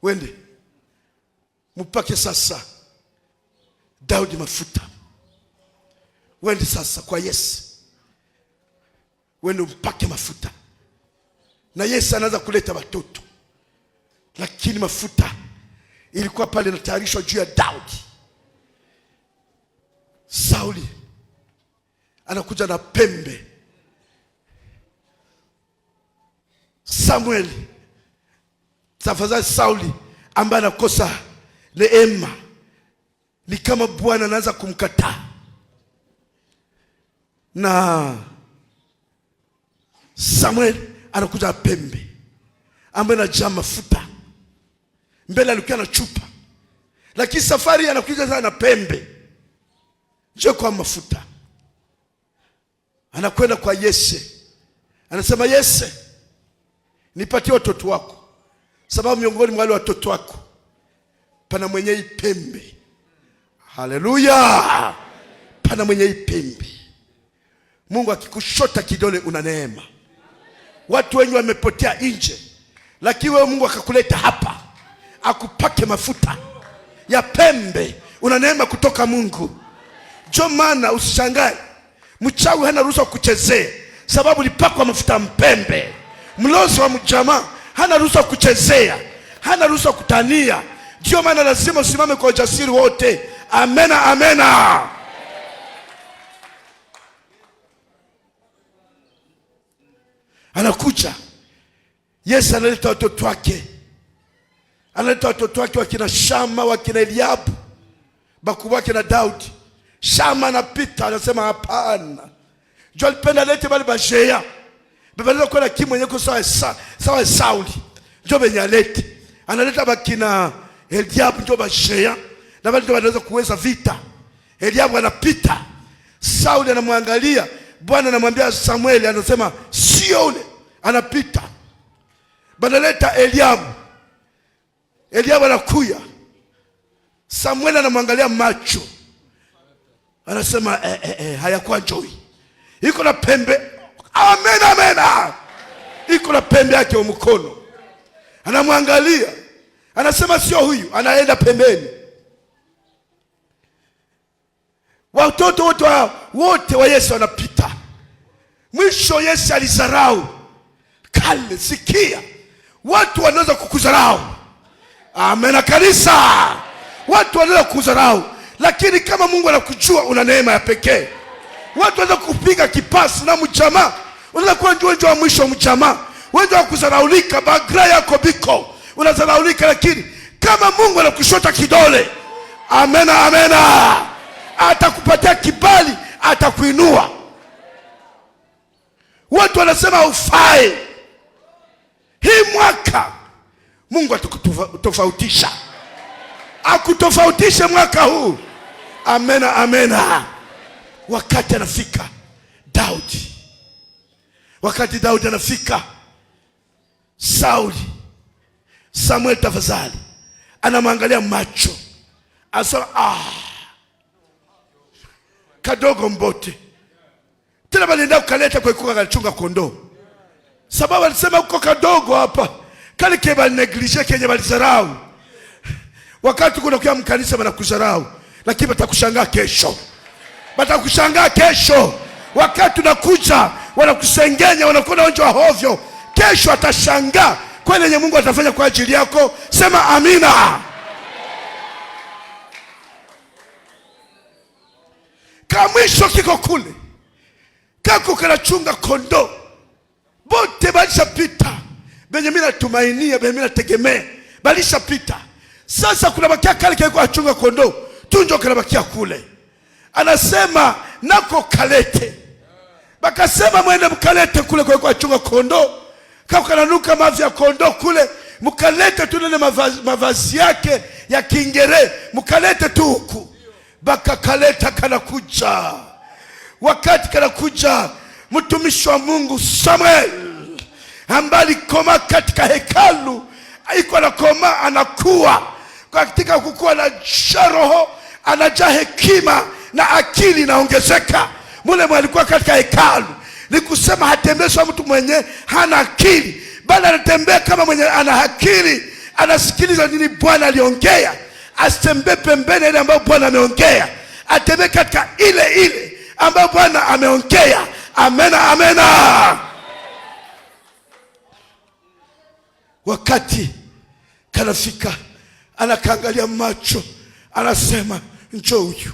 wende mpake sasa Daudi mafuta. Wende sasa kwa Yesu, wende mpake mafuta. Na Yesu anaanza kuleta watoto, lakini mafuta ilikuwa pale inatayarishwa juu ya Daudi. Sauli anakuja na pembe. Samuel, tafadhali Sauli ambaye anakosa neema, ni kama Bwana anaanza kumkataa. Na Samuel anakuja na pembe ambaye anajaa mafuta. Mbele alikuwa na chupa, lakini safari anakuja sana na pembe, njoo kwa mafuta. Anakwenda kwa Yese, anasema Yese, nipatie watoto wako, sababu miongoni mwa wale watoto wako pana mwenye hii pembe. Haleluya, pana mwenye hii pembe. Mungu akikushota kidole una neema. Watu wengi wamepotea nje, lakini wewe Mungu akakuleta hapa akupake mafuta ya pembe, una neema kutoka Mungu. Ndio maana usishangae mchawi hana ruhusa kuchezea, sababu lipakwa mafuta mpembe. Mlozi wa mjamaa hana ruhusa kuchezea, hana ruhusa kutania. Ndio maana lazima usimame kwa ujasiri wote. Amena, amena. Anakuja Yesu, analeta watoto wake, analeta watoto wake wakina Shama, wakina Eliabu, bakubwa wake na Daudi. Shama anapita, anasema hapana. Jua alipenda lete bali bashea. Bebaliza kwa kimu mwenye kwa sawa Sauli. Njoo benye alete. Analeta bakina Eliabu, njoo bashea. Na bali ndio wanaweza kuweza vita. Eliabu anapita. Sauli anamwangalia. Bwana anamwambia Samuel, anasema sio ule. Anapita. Banaleta Eliabu. Eliabu anakuya. Samuel anamwangalia macho. Anasema hayakuwa njoi. Iko na pembe. Amen, amen. Iko na pembe yake mkono. Anamwangalia. Anasema sio huyu, anaenda pembeni. Watoto wote wa Yesu wanapita. Mwisho Yesu alizarau. Kale, sikia. Watu wanaweza kukuzarau. Amen, kanisa. Watu wanaweza kukuzarau, lakini kama Mungu anakujua una neema ya pekee. Watu wanaweza kupiga kipasi na mjamaa, unaweza kuwa njoo mwisho mjamaa. Wewe ndio kuzaraulika, bagra yako biko. Unazaraulika, lakini kama Mungu anakushota kidole, amena, amena, atakupatia kibali, atakuinua. Watu wanasema ufai. Hii mwaka Mungu atakutofautisha. Akutofautishe mwaka huu. Amena, amena. Wakati anafika Daudi, wakati Daudi anafika, Sauli, Samuel tafadhali anamwangalia macho, Asa kadogo mbote. Tena balienda kukaleta kwa kuka kachunga kondoo. Sababu alisema uko kadogo hapa. Kale keba neglige kenye balizarau. Wakati kuna kwa mkanisa banakuzarau, lakini batakushangaa kesho. Batakushangaa kesho. Wakati unakuja wanakusengenya, wanakuona onjo wa hovyo. Kesho atashangaa kwa nini Mungu atafanya kwa ajili yako. Sema amina. Kamwisho kiko kule. Kako kanachunga kondoo. Bote balisha pita. Benye mimi natumainia, benye mimi nategemea, balisha pita. Sasa kuna bakia kale kwa achunga kondoo. Tunjo kana bakia kule. Anasema nako kalete. Bakasema mwende mkalete kule kwa achunga kondoo. Kako kananuka mavi ya kondoo kule. Mkalete tu nene mavazi yake ya Kiingereza. Mkalete tu huku. Baka kaleta kanakuja. Wakati kanakuja, mtumishi wa Mungu Samuel ambali koma katika hekalu, iko na koma anakuwa katika kukua na roho, anajaa hekima na akili inaongezeka. Mule alikuwa katika hekalu, ni kusema hatembezwa mtu mwenye hana akili, bali anatembea kama mwenye ana akili, anasikiliza nini Bwana aliongea. Asitembee pembeni ile ambayo Bwana ameongea, atembee katika ile ambayo Bwana ameongea. Amena, amena. Wakati kanafika, anakaangalia macho, anasema njoo huyu.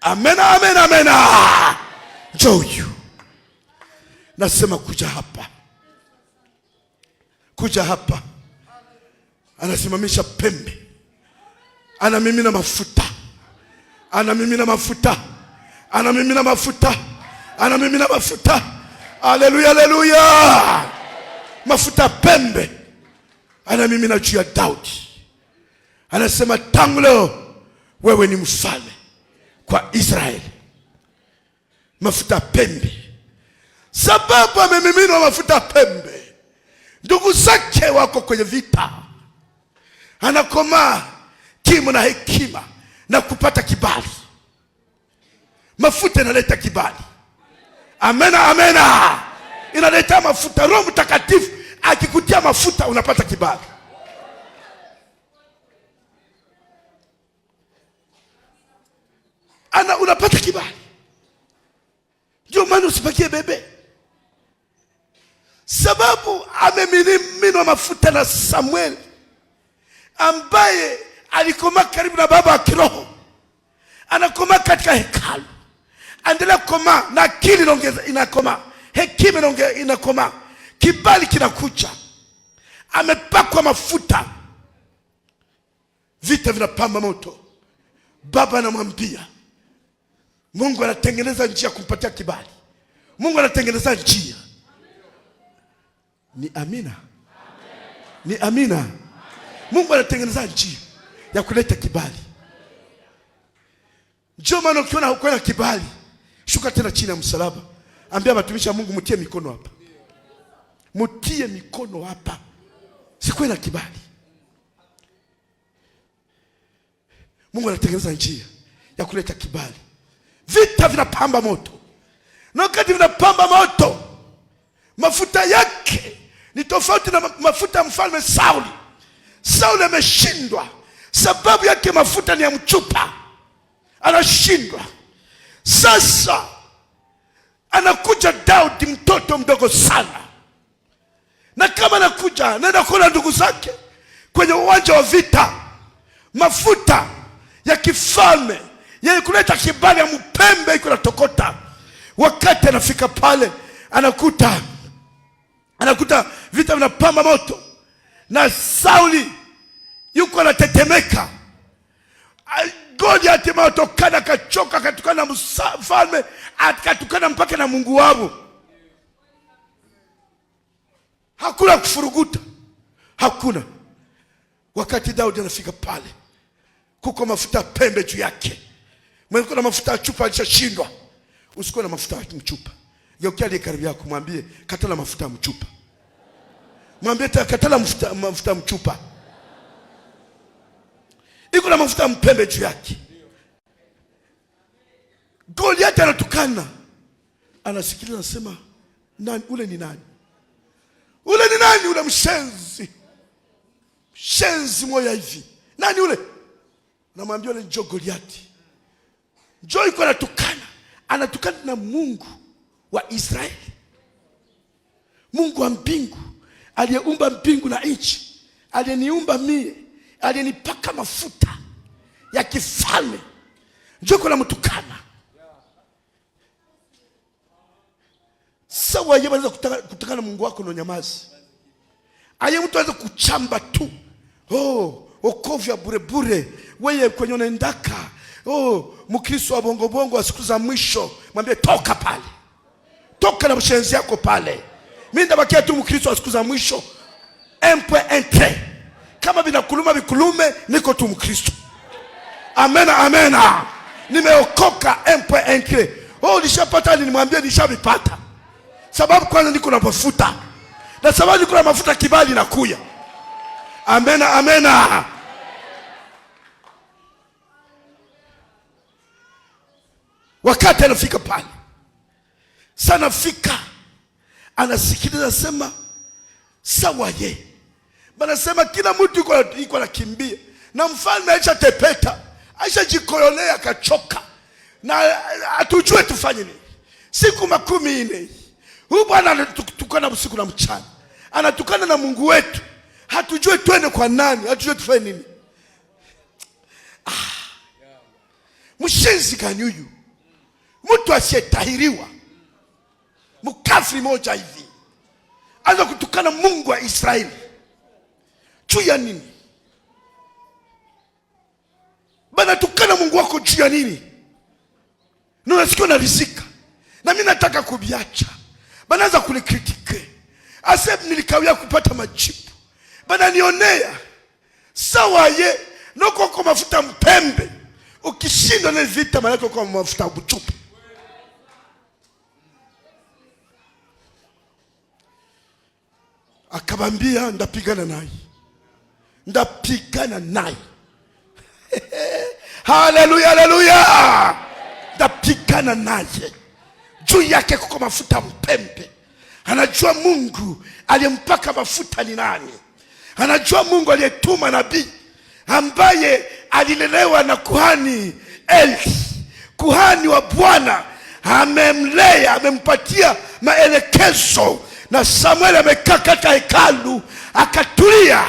Amena, amena, amena. Njoo huyu. Nasema kuja hapa. Kuja hapa. Anasimamisha pembe. Anamimina mafuta. Anamimina mafuta. Anamimina mafuta. Anamimina mafuta. Haleluya, haleluya. Mafuta pembe. Anamimina juu ya Daudi. Anasema tangu leo wewe ni mfalme kwa Israeli. Mafuta pembe. Sababu amemimina mafuta pembe, ndugu zake wako kwenye vita. Anakomaa kimu na hekima na kupata kibali. Mafuta inaleta kibali. Amena, amena. Inaleta mafuta. Roho Mtakatifu akikutia mafuta unapata kibali. Unapata kibali. Ndio maana usipakie bebe. Sababu amemiminwa mafuta na Samuel ambaye alikoma karibu na baba wa kiroho. Anakoma katika hekalu. Endelea kukoma na akili inakoma. Hekima inakoma. Kibali kinakuja. Amepakwa mafuta. Vita vinapamba moto. Baba anamwambia, Mungu anatengeneza njia kumpatia kibali. Mungu anatengeneza njia. Ni amina. Ni amina. Mungu anatengeneza njia ya kuleta kibali. Njoo maana ukiona huko kibali, shuka tena chini ya msalaba. Ambia watumishi wa Mungu mtie mikono hapa. Mtie mikono hapa. Sikuwe na kibali. Mungu anatengeneza njia ya kuleta kibali. Vita vinapamba moto. Na wakati vinapamba moto, mafuta yake ni tofauti na mafuta ya mfalme Sauli. Sauli ameshindwa. Sababu yake mafuta ni ya mchupa. Anashindwa. Sasa anakuja Daudi, mtoto mdogo sana. Na kama anakuja, nenda kuona ndugu zake kwenye uwanja wa vita. Mafuta ya kifalme yenye kuleta kibali ya mpembe iko natokota. Wakati anafika pale, anakuta vita vinapamba moto. Na Sauli yuko anatetemeka. Goliathi ametokana, akachoka, akatukana na mfalme, akatukana mpaka na Mungu wao. Hakuna kufuruguta. Hakuna. Wakati Daudi anafika pale, kuko mafuta pembe juu yake. Mwenye na mafuta chupa alishashindwa. Usikuwe na mafuta mchupa. Geukia aliye karibu yako, mwambie katala mafuta mchupa. Mwambie katala mafuta mchupa. iko na mafuta mpembe juu yake. Goliathi anatukana, anasikiliza, anasema nani ule? Ni nani ule? Ni nani ule? Mshenzi, mshenzi moya hivi, nani ule? Namwambia ule njoo Goliathi. Njoo iko anatukana na Mungu wa Israeli, Mungu wa mbingu, aliyeumba mbingu na nchi, aliyeniumba mie, aliyenipaka mafuta ya kifalme. Njoo iko namtukana. Sawa, yeye anaweza kutakana Mungu wako na nyamazi. Aye mtu anaweza kuchamba tu. Okovya bure bure. Wewe kwenye unaendaka. Mkristo wa bongo bongo wa siku za mwisho, mwambie toka pale. Toka na mshenzi yako pale. Mimi ndabakia tu Mkristo wa siku za mwisho. Entre. Kama bikulume niko tu Mkristo. Amena amena. Nimeokoka entre. Nishapata, nimwambie nishabipata. Sababu kwanza niko na mafuta. Na sababu niko na mafuta, kibali nakuya. Amena amena. Wakati anafika pale, sana fika, anasikiliza, sema sawa ye. Bana sema kila mtu yuko anakimbia. Na mfalme aisha tepeta, aisha jikoyolea, kachoka. Na atujue tufanye nini. Siku 14 huyu bwana anatukana usiku na mchana. Anatukana na Mungu wetu. Hatujue twende kwa nani, hatujue tufanye nini. Mshenzi gani huyu? Mtu asiyetahiriwa, mkafiri moja hivi, anza kutukana Mungu wa Israeli. Juu ya nini? Bana tukana Mungu wako juu ya nini? Na unasikia unarizika. Na mimi nataka kubiacha. Bana anza kunikritike. Asema nilikawia kupata majibu. Bana nionea. Sawa ye, noko kwa mafuta mpembe. Ukishindwa na vita, maana kwa mafuta buchupa. Akabambia ndapigana naye. Ndapigana naye. Haleluya, haleluya. Ndapigana naye. Juu yake kuko mafuta mpembe. Anajua Mungu aliyempaka mafuta ni nani. Anajua Mungu aliyetuma nabii ambaye alilelewa na kuhani Eli, kuhani wa Bwana. Amemlea, amempatia maelekezo. Na Samuel amekaa katika hekalu, akatulia,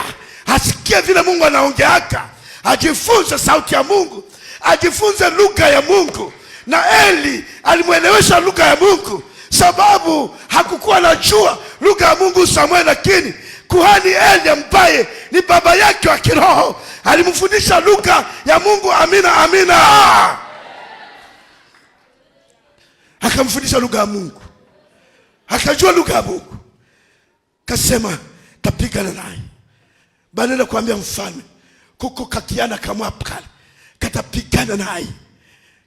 asikie vile Mungu anaongeaka, ajifunze sauti ya Mungu, ajifunze lugha ya Mungu. Na Eli alimuelewesha lugha ya Mungu, sababu hakukuwa anajua lugha ya Mungu Samuel, lakini kuhani Eli ambaye ni baba yake wa kiroho alimfundisha lugha ya Mungu. Amina amina. Akamfundisha lugha ya Mungu, akajua lugha ya Mungu. Kasema tapigana naye. Badala kuambia mfalme kuko kakiana kama pale, katapigana naye.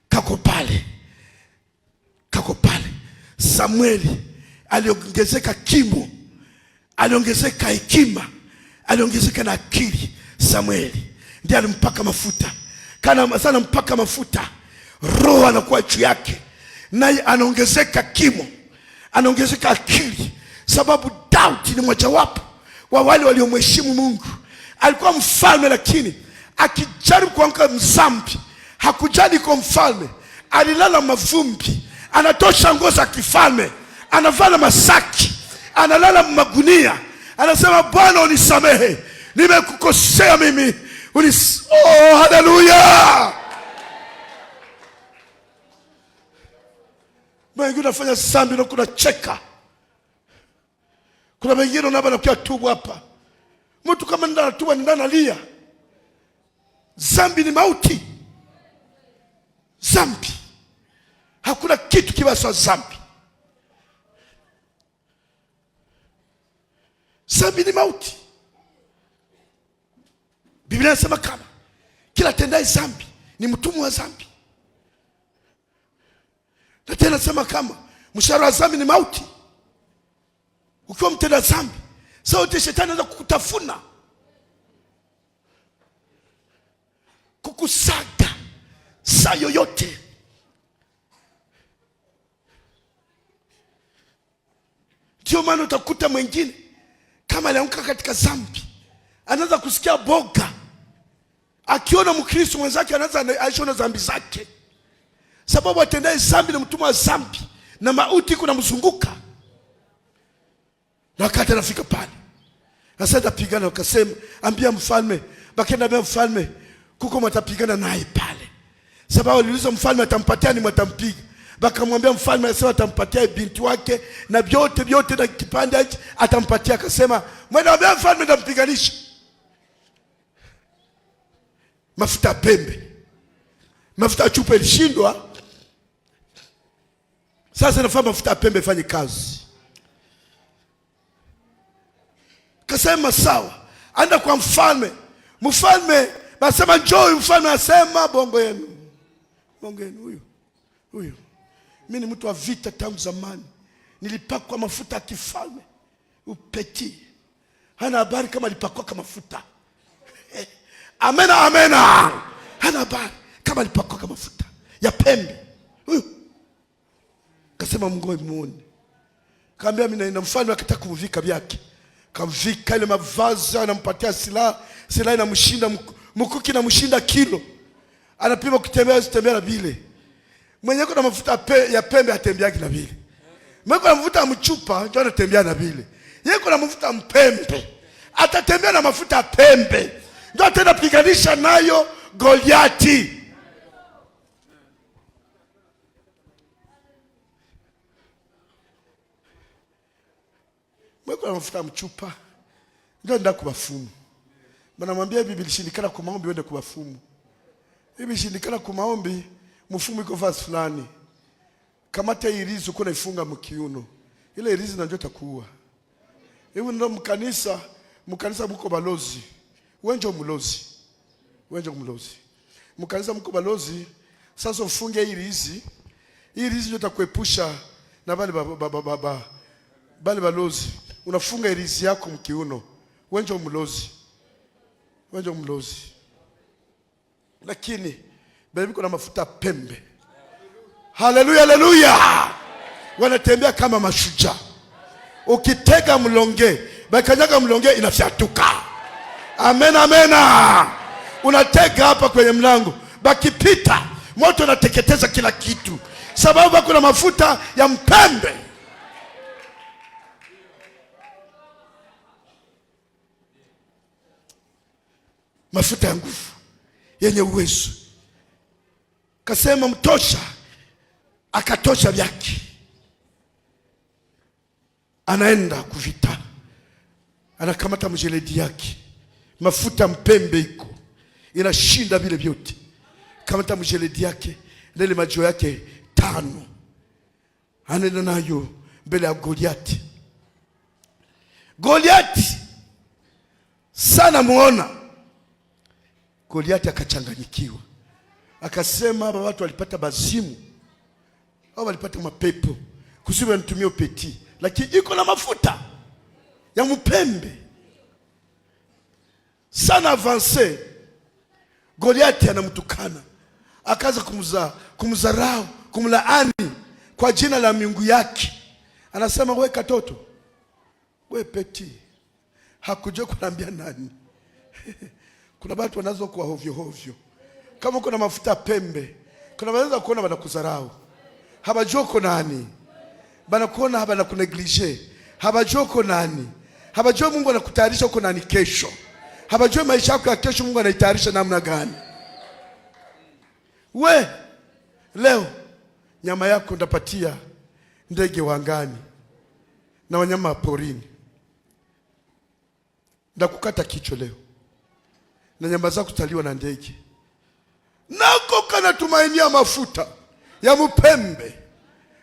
Kako pale. Samueli aliongezeka kimo, aliongezeka hekima, aliongezeka na akili. Samueli ndiye alimpaka mafuta. Kana sana mpaka mafuta, roho anakuwa juu yake, naye anaongezeka kimo, anaongezeka akili. Sababu Daudi ni mojawapo wa wale waliomheshimu Mungu. Alikuwa mfalme, lakini akijaribu kuanguka mzambi, hakujali kwa mfalme. Alilala mavumbi, anatosha nguo za kifalme, anavala masaki, analala magunia, anasema Bwana unisamehe, nimekukosea mimi. Haleluya. Mungu anafanya zambi na kuna cheka. Kuna wengine wanapokuwa tubu hapa, mtu kama ndio anatubu ndio analia. Zambi ni mauti. Zambi, hakuna kitu kibaya zambi. Zambi ni mauti. Biblia inasema kama kila tendaye zambi ni mtumwa wa zambi. Na tena inasema kama mshahara wa zambi ni mauti. Ukiwa mtenda zambi, sauti shetani anaweza kukutafuna. kukusaga saa yoyote. Ndio maana utakuta mwingine kama alianguka katika dhambi, anaanza kusikia boga. Akiona Mkristo mwenzake anaanza aishona dhambi zake, sababu atendaye dhambi ni mtumwa wa dhambi na mauti kuna mzunguka. Na wakati anafika pale, asada pigana, wakasema ambia mfalme, bakenda ambia mfalme kuko matapigana naye pale. Sababu aliuliza mfalme atampatia ni mtampiga. Bakamwambia mfalme asema atampatia binti wake na vyote na kipande atampatia. Akasema mwenda ambia mfalme ndampiganisha. Mafuta pembe, mafuta chupa ilishindwa. Sasa nafaa mafuta pembe fanye kazi. Kasema sawa, anda kwa mfalme. Mfalme basema njoo. Mfalme asema bongo yenu huyu mimi ni mtu wa vita tangu zamani, nilipakwa mafuta ya kifalme. Upeti hana habari kama alipakwa kama mafuta. Amena. Hana habari kama alipakwa kama mafuta ya pembe. Huyu kasema mngoe muone. Kaambia mimi na mfalme akataka kumvika vyake. Kamvika ile mavazi, anampatia silaha inamshinda mkuki, inamshinda kilo. Anapima kutembea na vile. Mwenye kuna mafuta ya pembe atembeagi na vile. Mwenye kuna mafuta ya mchupa ndio anatembea na vile. Yeye kuna mafuta mpembe, atatembea na mafuta ya pembe. Ndio ataenda piganisha nayo Goliati. Mwenye kuna mafuta ya mchupa ndio ndio kubafumu. Banamwambia Biblia ilishindikana kwa maombi uende kubafumu. Hivi shindikana kwa maombi, mfumu iko verse fulani. Kamata irizi uko naifunga mkiuno. Ile irizi ndio itakuua. Hivi ndio mkanisa mko balozi. Wenjo mlozi. Mkanisa mko balozi. Sasa ufunge irizi. Irizi ndio itakuepusha na bale balozi. Unafunga irizi yako mkiuno. Wenjo mlozi. Lakini bali kuna mafuta pembe. Haleluya. Wanatembea kama mashujaa. Ukitega mlonge, bakanyaga mlonge inafyatuka. Amena. Unatega hapa kwenye mlango, bakipita moto unateketeza kila kitu, sababu kuna mafuta ya mpembe. Mafuta ya nguvu yenye uwezo. Kasema mtosha, akatosha vyake. Anaenda kuvita, anakamata mjeledi yake, mafuta mpembe iko inashinda vile vyote. Kamata mjeledi yake, ndele majo yake 5, anaenda nayo mbele ya Goliati. Goliati sana muona. Goliati akachanganyikiwa. Akasema hapa watu walipata bazimu au walipata mapepo kusudi wanitumie upeti, lakini iko na mafuta ya mpembe. Sana avance. Goliati anamtukana, akaanza kumzarau, kumlaani kwa jina la miungu yake. Anasema wewe katoto, wewe peti, hakujua kuambia nani. Kuna watu wanazo kwa hovyo. Kama kuna mafuta pembe, kuna wanaweza kuona wanakudharau. Habajoko nani? Banakuona haba na kuneglige. Habajoko nani? Habajua Mungu anakutayarisha uko nani kesho. Habajua maisha yako ya kesho Mungu anaitayarisha namna gani. We leo nyama yako ndapatia ndege wa angani na wanyama wa porini. Ndakukata kichwa leo, na nyama zako kutaliwa na ndege. Nako kana tumainia mafuta ya mpembe.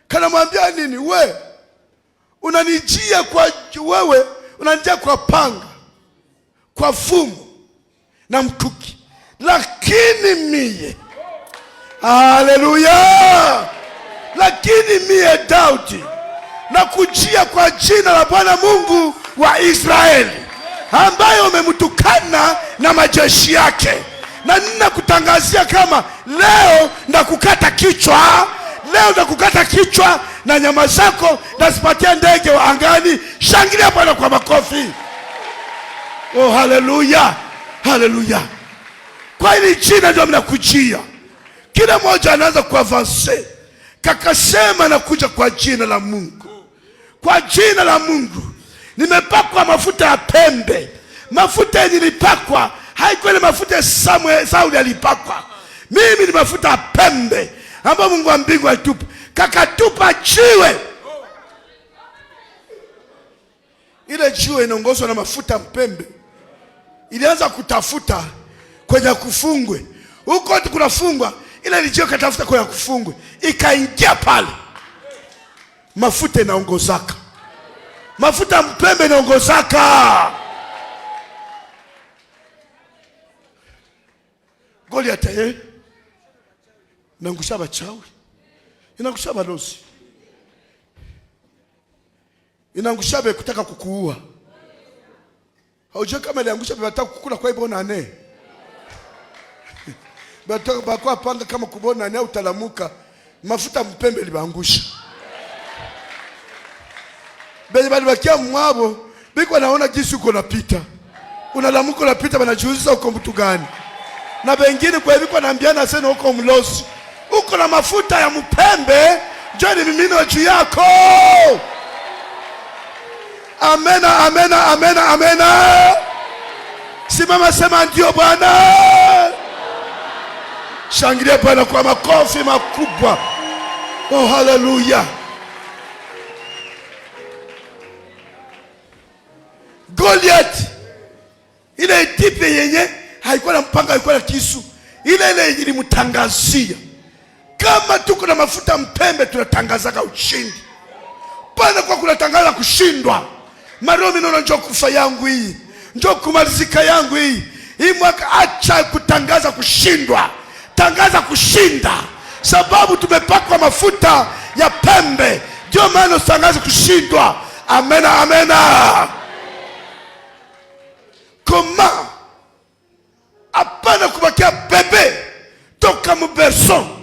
Kana mwambia nini? We unanijia kwa panga, kwa fumu na mkuki, lakini mie, haleluya, lakini mie Daudi na kujia kwa jina la Bwana Mungu wa Israeli, ambaye umemtukana na majeshi yake, Na ninakutangazia kama leo ndakukata kichwa. Leo ndakukata kichwa na nyama zako ndazipatia ndege wa angani. Shangilia Bwana kwa makofi. Oh, haleluya. Haleluya. Kwa hili jina ndio mnakujia. Kila mmoja anaanza kuavanse. Kakasema nakuja kwa jina la Mungu. Kwa jina la Mungu. Nimepakwa mafuta ya pembe. Mafuta nilipakwa haikuwa ile mafuta ya Sauli alipakwa. Mimi ni mafuta ya pembe ambayo Mungu wa mbingu alitupa. Kakatupa jiwe. Ile jiwe inaongozwa na mafuta mpembe. Ilianza kutafuta kwenye kufungwe. Huko kunafungwa, ile jiwe katafuta kwenye kufungwe. Ikaingia pale. Mafuta inaongozaka. Mafuta mpembe inaongozaka. Goliath inaangusha wachawi. Inaangusha balozi. Inaangusha kutaka kukuua. Haujua kama iliangusha bataka kukula kwa hivyo nane. Bataka bakwa panga kama kubona nane utalamuka. Mafuta mpembe libaangusha. Benye bali bakia mwabo, biko naona jinsi uko napita. Unalamuka unapita banajiuliza uko mtu gani? Na bengine kwa hivyo naambiana sasa uko mlosi. Uko na mafuta ya mpembe, njoni mimino juu yako. Amena, amena, amena, amena. Simama sema ndio Bwana. Shangilia Bwana kwa makofi makubwa. Oh, haleluya. Goliath ile tipe yenye haikuwa na mpanga, haikuwa na kisu. Ile ilimtangazia. Kama tuko na mafuta mpembe tunatangazaka ushindi. Bwana kwa kunatangaza kushindwa. Maromi nono njoo kufa yangu hii. Njoo kumalizika yangu hii. Hii mwaka acha kutangaza kushindwa. Tangaza kushinda. Sababu tumepakwa mafuta ya pembe. Ndio maana usitangaze kushindwa. Amena, amena. Koma. Hapana kubakia bebe. Toka muberso.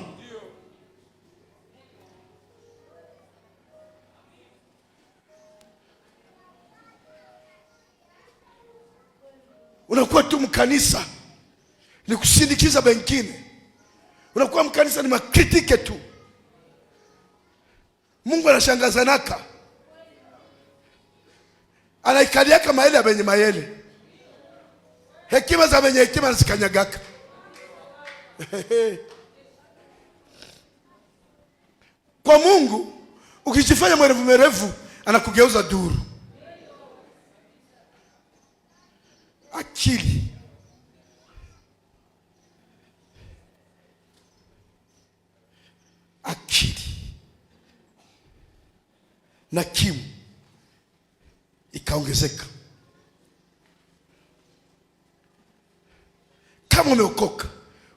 Unakuwa tu mkanisa ni kusindikiza wengine. Unakuwa mkanisa ni makritike tu. Mungu anashangaza naka. Anaikalia kama ile benye mayele. Hekima za benye hekima zikanyagaka. Kwa Mungu ukijifanya mwerevu merevu anakugeuza duru. Akili. Akili na kimu ikaongezeka. Kama umeokoka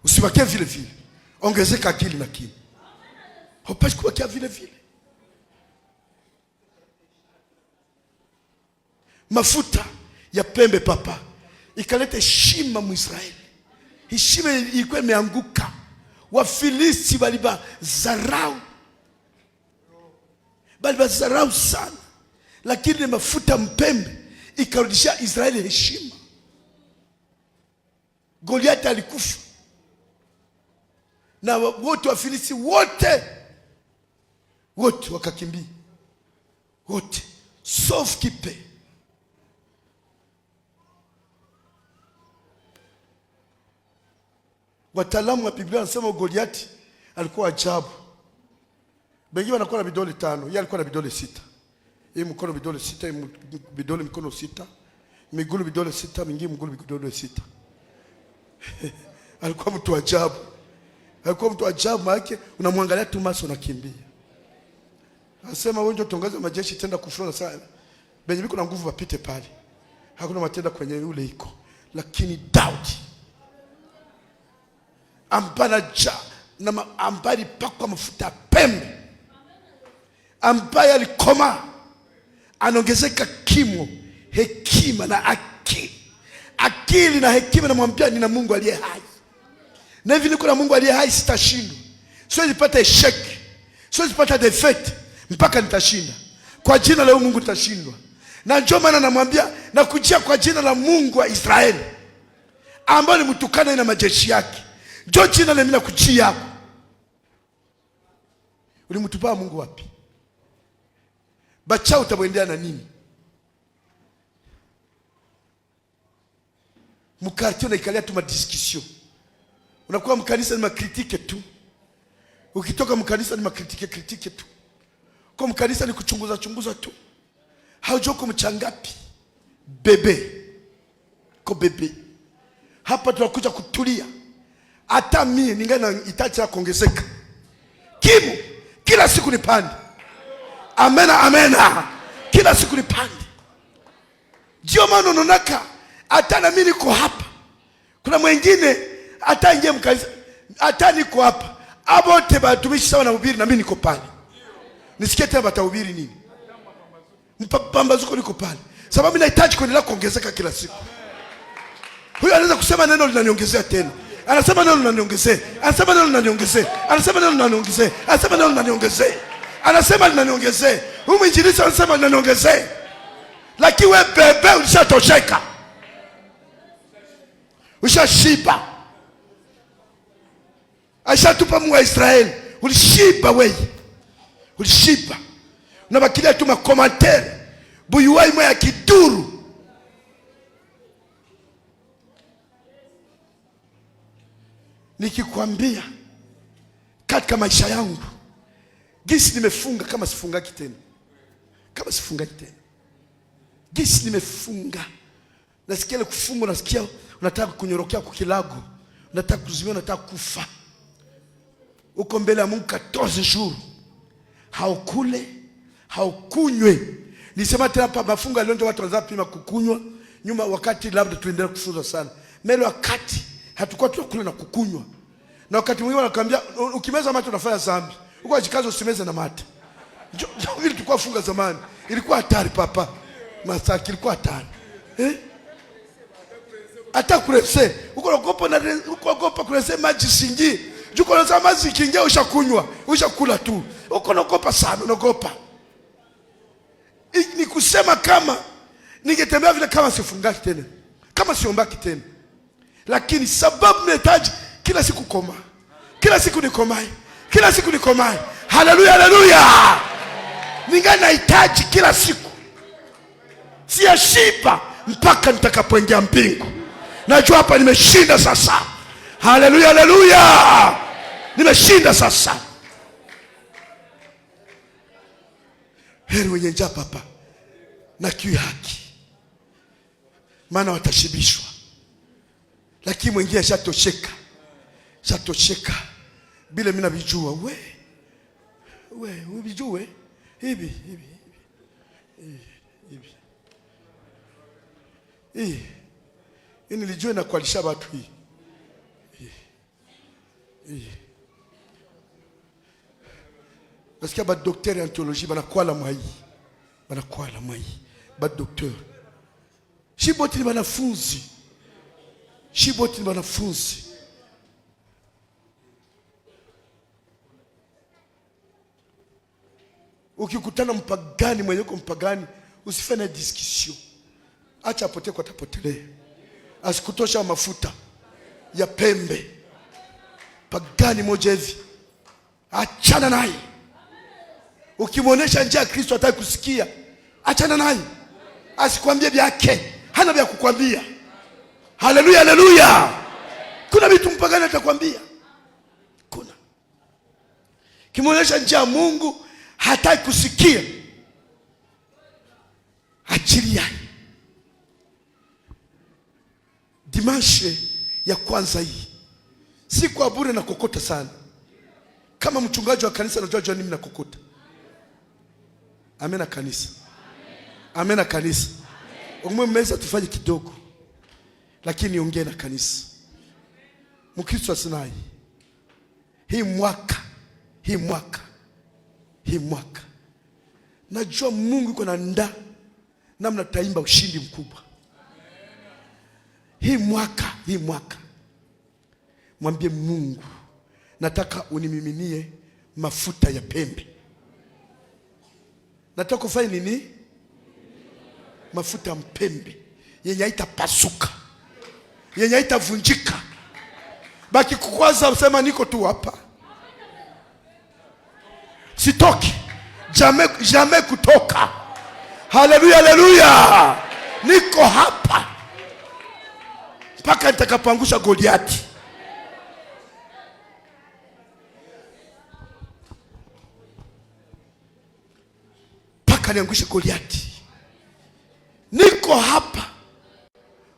usibakie vile vile. Ongezeka akili na kimu. Haupashi kubakia vile vile. Mafuta ya pembe papa ikaleta heshima Mwisraeli. Heshima ilikuwa imeanguka. Wafilisti walibazarau. Walibazarau sana. Lakini mafuta mpembe ikarudisha Israeli heshima. Goliath alikufa. Na wote Wafilisti wote wakakimbia. Wote sauf Kipe. Wataalamu wa Biblia wanasema Goliath alikuwa ajabu. Wengine wanakuwa na vidole 5, yeye alikuwa na vidole 6. Hii mkono vidole 6, vidole mikono 6, miguu vidole 6, mwingine mguu vidole 6. Alikuwa mtu ajabu. Alikuwa mtu ajabu maana unamwangalia tu maso unakimbia. Anasema wewe ndio tongoza majeshi tenda kufurona sana. Benye biko na nguvu wapite pale. Hakuna matenda kwenye yule iko. Lakini Daudi ambaye pakwa mafuta pembe, ambaye alikoma, anaongezeka kimo, hekima na akili. Akili na hekima na mwambia nina Mungu aliye hai. Na hivi niko na Mungu aliye hai, sitashindwa. Siwezi pata esheki, siwezi pata defeat mpaka nitashinda. Kwa jina la Mungu nitashindwa. Na ndio maana namwambia nakujia kwa jina la Mungu wa Israeli, ambaye ni mtukana na majeshi yake. Ndio jina la mimi nakujia hapo. Ulimtupa Mungu wapi? Bacha utamwendea na nini? Mkartio na ikalia tu madiscussion. Unakuwa mkanisa ni makritike tu. Ukitoka mkanisa ni makritike tu. Kwa mkanisa ni kuchunguza tu. Haujua kumchangapi bebe. Kwa bebe. Hapa tunakuja kutulia. Hata mimi ningana itacha kuongezeka. Kila siku ni pande. Amena, amena. Kila siku ni pande. Ndio maana unaonaka hata na mimi niko hapa. Kuna mwingine hata ingie mkanisa, hata niko hapa. Abote batumishi sawa na ubiri na mimi niko pale. Nisikie tena batahubiri nini? Mpambazuko niko pale. Sababu mimi nahitaji kuendelea kuongezeka kila siku. Huyu anaweza kusema neno linaniongezea tena. Anasema neno linaniongezea. Anasema neno linaniongezea. Anasema neno linaniongezea. Anasema neno linaniongezea. Anasema linaniongezea. Huyu mwinjilisti anasema linaniongezea. Lakini wewe bebe ulishatosheka. Ushashiba. Ashatupa Mungu wa Israeli. Ulishiba wewe. Ulishiba. Unabakilia tu makomantere. Buyuwai mwa ya kiduru. Nikikwambia katika maisha yangu gisi nimefunga kama sifungaki tena. Kama sifungaki tena. Gisi nimefunga. Nasikia ile kufunga, nasikia unataka kunyorokea kwa kilago. Unataka kuzimia, unataka kufa. Uko mbele ya Mungu 14 jours. Haukule, haukunywe. Nisema tena hapa mafunga leo ndio watu wanaanza pima kukunywa. Nyuma wakati labda tuendelee kufunza sana. Mbele wakati hatakuwa tunakula na kukunywa. Na wakati mwingine wanakuambia ukimeza mate unafanya dhambi. Uko ajikaza usimeze na mate. Ndio vile tulikuwa funga zamani. Ilikuwa hatari papa. Masaki ilikuwa hatari. Hata kurese. Uko ogopa kurese maji singi. Juko na maji kingia ushakunywa, ushakula tu. Uko naogopa sana, unaogopa. Ni kusema kama ningetembea vile kama sifungaki tena. Kama siombaki tena. Lakini sababu nahitaji kila siku koma. Kila siku nikomai. Kila siku nikomai. Haleluya, haleluya. Ningana nahitaji kila siku. Siyashiba mpaka nitakapoingia mbingu. Najua hapa nimeshinda sasa. Haleluya, haleluya. Nimeshinda sasa. Heri wenye njaa papa na kiu haki, maana watashibishwa. Lakini mwingine shatosheka. Shatosheka bila mimi nabijua. We ubijue hivi. Nilijua na kualisha watu hii. Nasikia ba daktari ya teoloji banakwala mwai. Banakwala mwai. Ba daktari. Shiboti ni wanafunzi. Shiboti ni wanafunzi. Ukikutana mpagani mwenye uko mpagani, usifanye discussion. Acha apotee kwa tapotelee. Asikutosha mafuta ya pembe. Pagani moja hivi, achana naye. Ukimwonesha njia ya Kristo hataki kusikia, achana naye. Asikwambie vyake, hana vya kukwambia. Haleluya, haleluya. Kuna vitu mpagani atakwambia. Kuna. Kimwonesha njia ya Mungu hataki kusikia, achilia. Dimanche ya kwanza hii si kwa bure na kokota sana. Kama mchungaji wa kanisa najua mimi na kokota. Amena kanisa. Amena kanisa. Umemeza tufanye kidogo. Lakini niongee na kanisa. Mkristo asinai. Hii mwaka. Najua Mungu yuko na nda namna taimba ushindi mkubwa. Hii mwaka Mwambie Mungu, nataka unimiminie mafuta ya pembe. Nataka ufanye nini? Mafuta mpembe yenye haitapasuka, yenye haitavunjika. Baki kukwaza usema niko tu hapa, sitoki, jamais kutoka. Haleluya, haleluya. Niko hapa mpaka nitakapoangusha Goliati. Mpaka niangushe Goliati. Niko hapa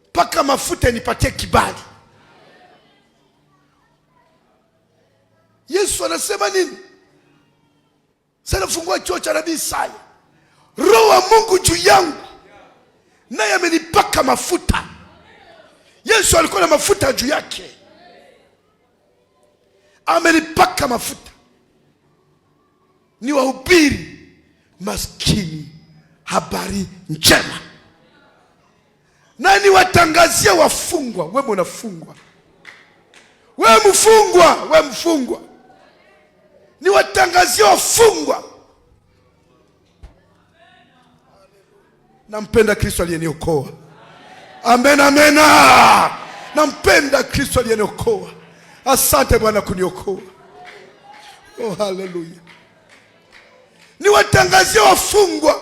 mpaka mafuta nipatie kibali. Yesu anasema nini? Sasa fungua chuo cha nabii Isaya. Roho wa Mungu juu yangu, naye amenipaka mafuta. Yesu alikuwa na mafuta juu yake. Amenipaka mafuta ni wahubiri maskini habari njema, na ni watangazia wafungwa. Wewe unafungwa, wewe mfungwa, wewe mfungwa, ni watangazia wafungwa. Nampenda Kristo aliyeniokoa. Amen, amen. Nampenda Kristo aliyeniokoa. Asante Bwana kuniokoa. Oh, haleluya. Ni watangazia wafungwa.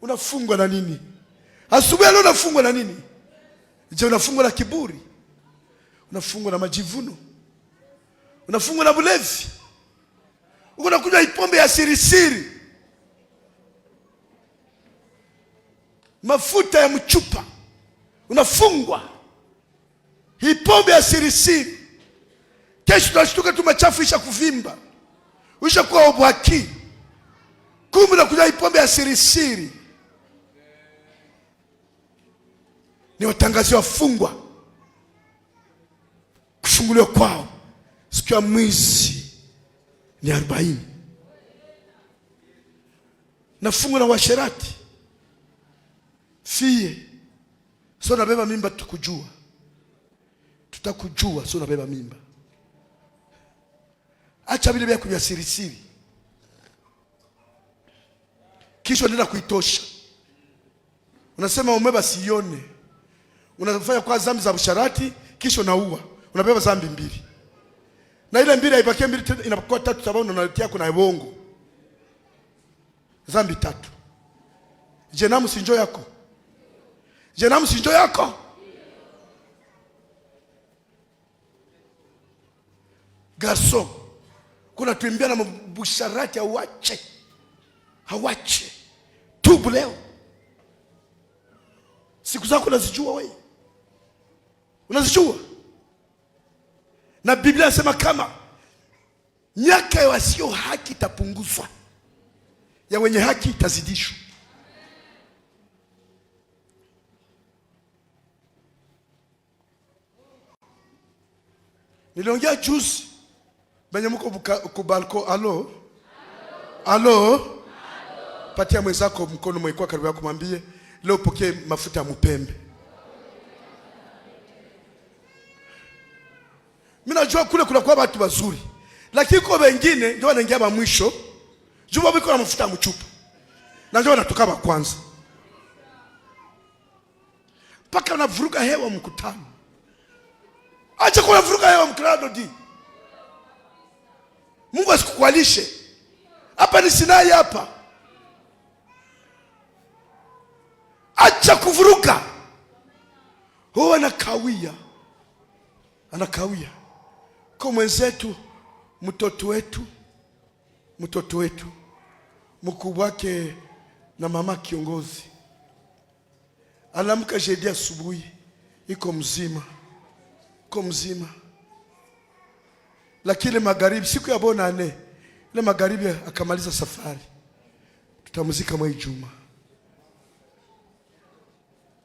Unafungwa na nini? Asubuhi leo unafungwa na nini? Je, unafungwa na kiburi? Unafungwa na majivuno? Unafungwa na bulevi? Unakunywa ipombe ya siri siri, mafuta ya mchupa, unafungwa ipombe ya siri siri. Kesho tunashtuka tu machafu isha kuvimba, isha kuwa obwaki. Kumbe unakunywa ipombe ya siri siri. Ni watangazi wafungwa kufunguliwa kwao. Siku ya mwizi ni 40. Nafungwa na washerati. Fie, so nabeba mimba tukujua. Tutakujua so nabeba mimba. Acha vile vya kunywa siri siri. Kisha nenda kuitosha. Unasema umeba sione. Unafanya kwa dhambi za usharati, kisha unaua. Unabeba dhambi 2. Na ile 2 haibakia 2 inapokuwa 3 sababu unaletea kuna uongo. Dhambi 3. Jenamu sinjo yako. Jenamu sinjo yako. Garso, kuna tuimbia na mbusharati hawache. Hawache. Tubu leo. Siku zako unazijua wewe. Unazijua. Na Biblia inasema kama miaka ya wasio haki itapunguzwa, ya wenye haki itazidishwa. Niliongea juzi benye mko kubalko. Alo. Alo. Patia mwenzako mkono mwekwa karibu yako, mwambie leo pokee mafuta ya mpembe. Mimi najua kule kuna kwa watu wazuri, lakini kwa wengine ndio wanaingia ba mwisho. Jua biko na mafuta ya mchupa. Na ndio wanatoka ba kwanza. Paka unavuruga hewa mkutano. Acha kuna vuruga hewa mkutano di. Mungu asikukwalishe. Hapa ni Sinai hapa. Acha kuvuruga. Huwa anakawia. Anakawia. Kwa mwenzetu, mtoto wetu, mkubwa wake na mama kiongozi. Alamka jeudi asubuhi, iko mzima. Lakini magharibi, siku ya bonane, ile magharibi akamaliza safari. Tutamuzika mwa Ijumaa.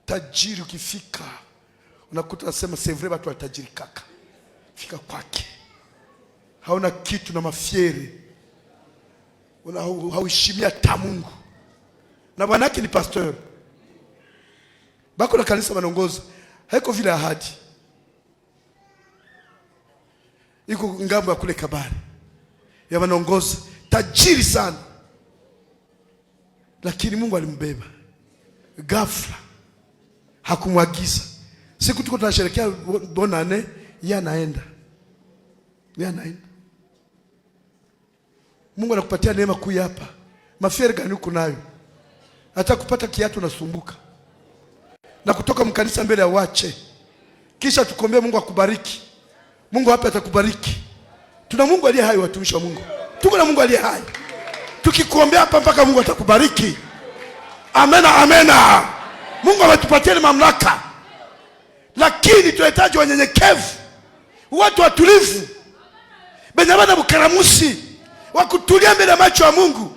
Tajiri ukifika, unakuta nasema c'est vrai watu watajiri kaka. Fika kwake. Hauna kitu na mafieri. Hauheshimia ta Mungu. Na bwanake ni pastor. Bako na kanisa wanaongoza. Haiko vile ahadi. iko ngambo ya kule Kabare, ya wanaongoza, tajiri sana, lakini Mungu alimbeba ghafla, hakumwagiza. Siku tuko tunasherehekea bonane, yeye anaenda. Mungu anakupatia neema kuu hapa. Mafieri gani uko nayo? Hata kupata kiatu nasumbuka. Na kutoka mkanisa mbele ya wache. Kisha tukombea Mungu akubariki. Mungu hapa atakubariki. Tuna Mungu aliye hai, watumishi wa Mungu. Tuko na Mungu aliye hai. Tukikuombea hapa mpaka Mungu atakubariki. Amena, amena. Mungu ametupatia mamlaka. Lakini tunahitaji wanyenyekevu, watu watulivu, benyabana bukaramusi, wakutulia mbele ya macho ya Mungu.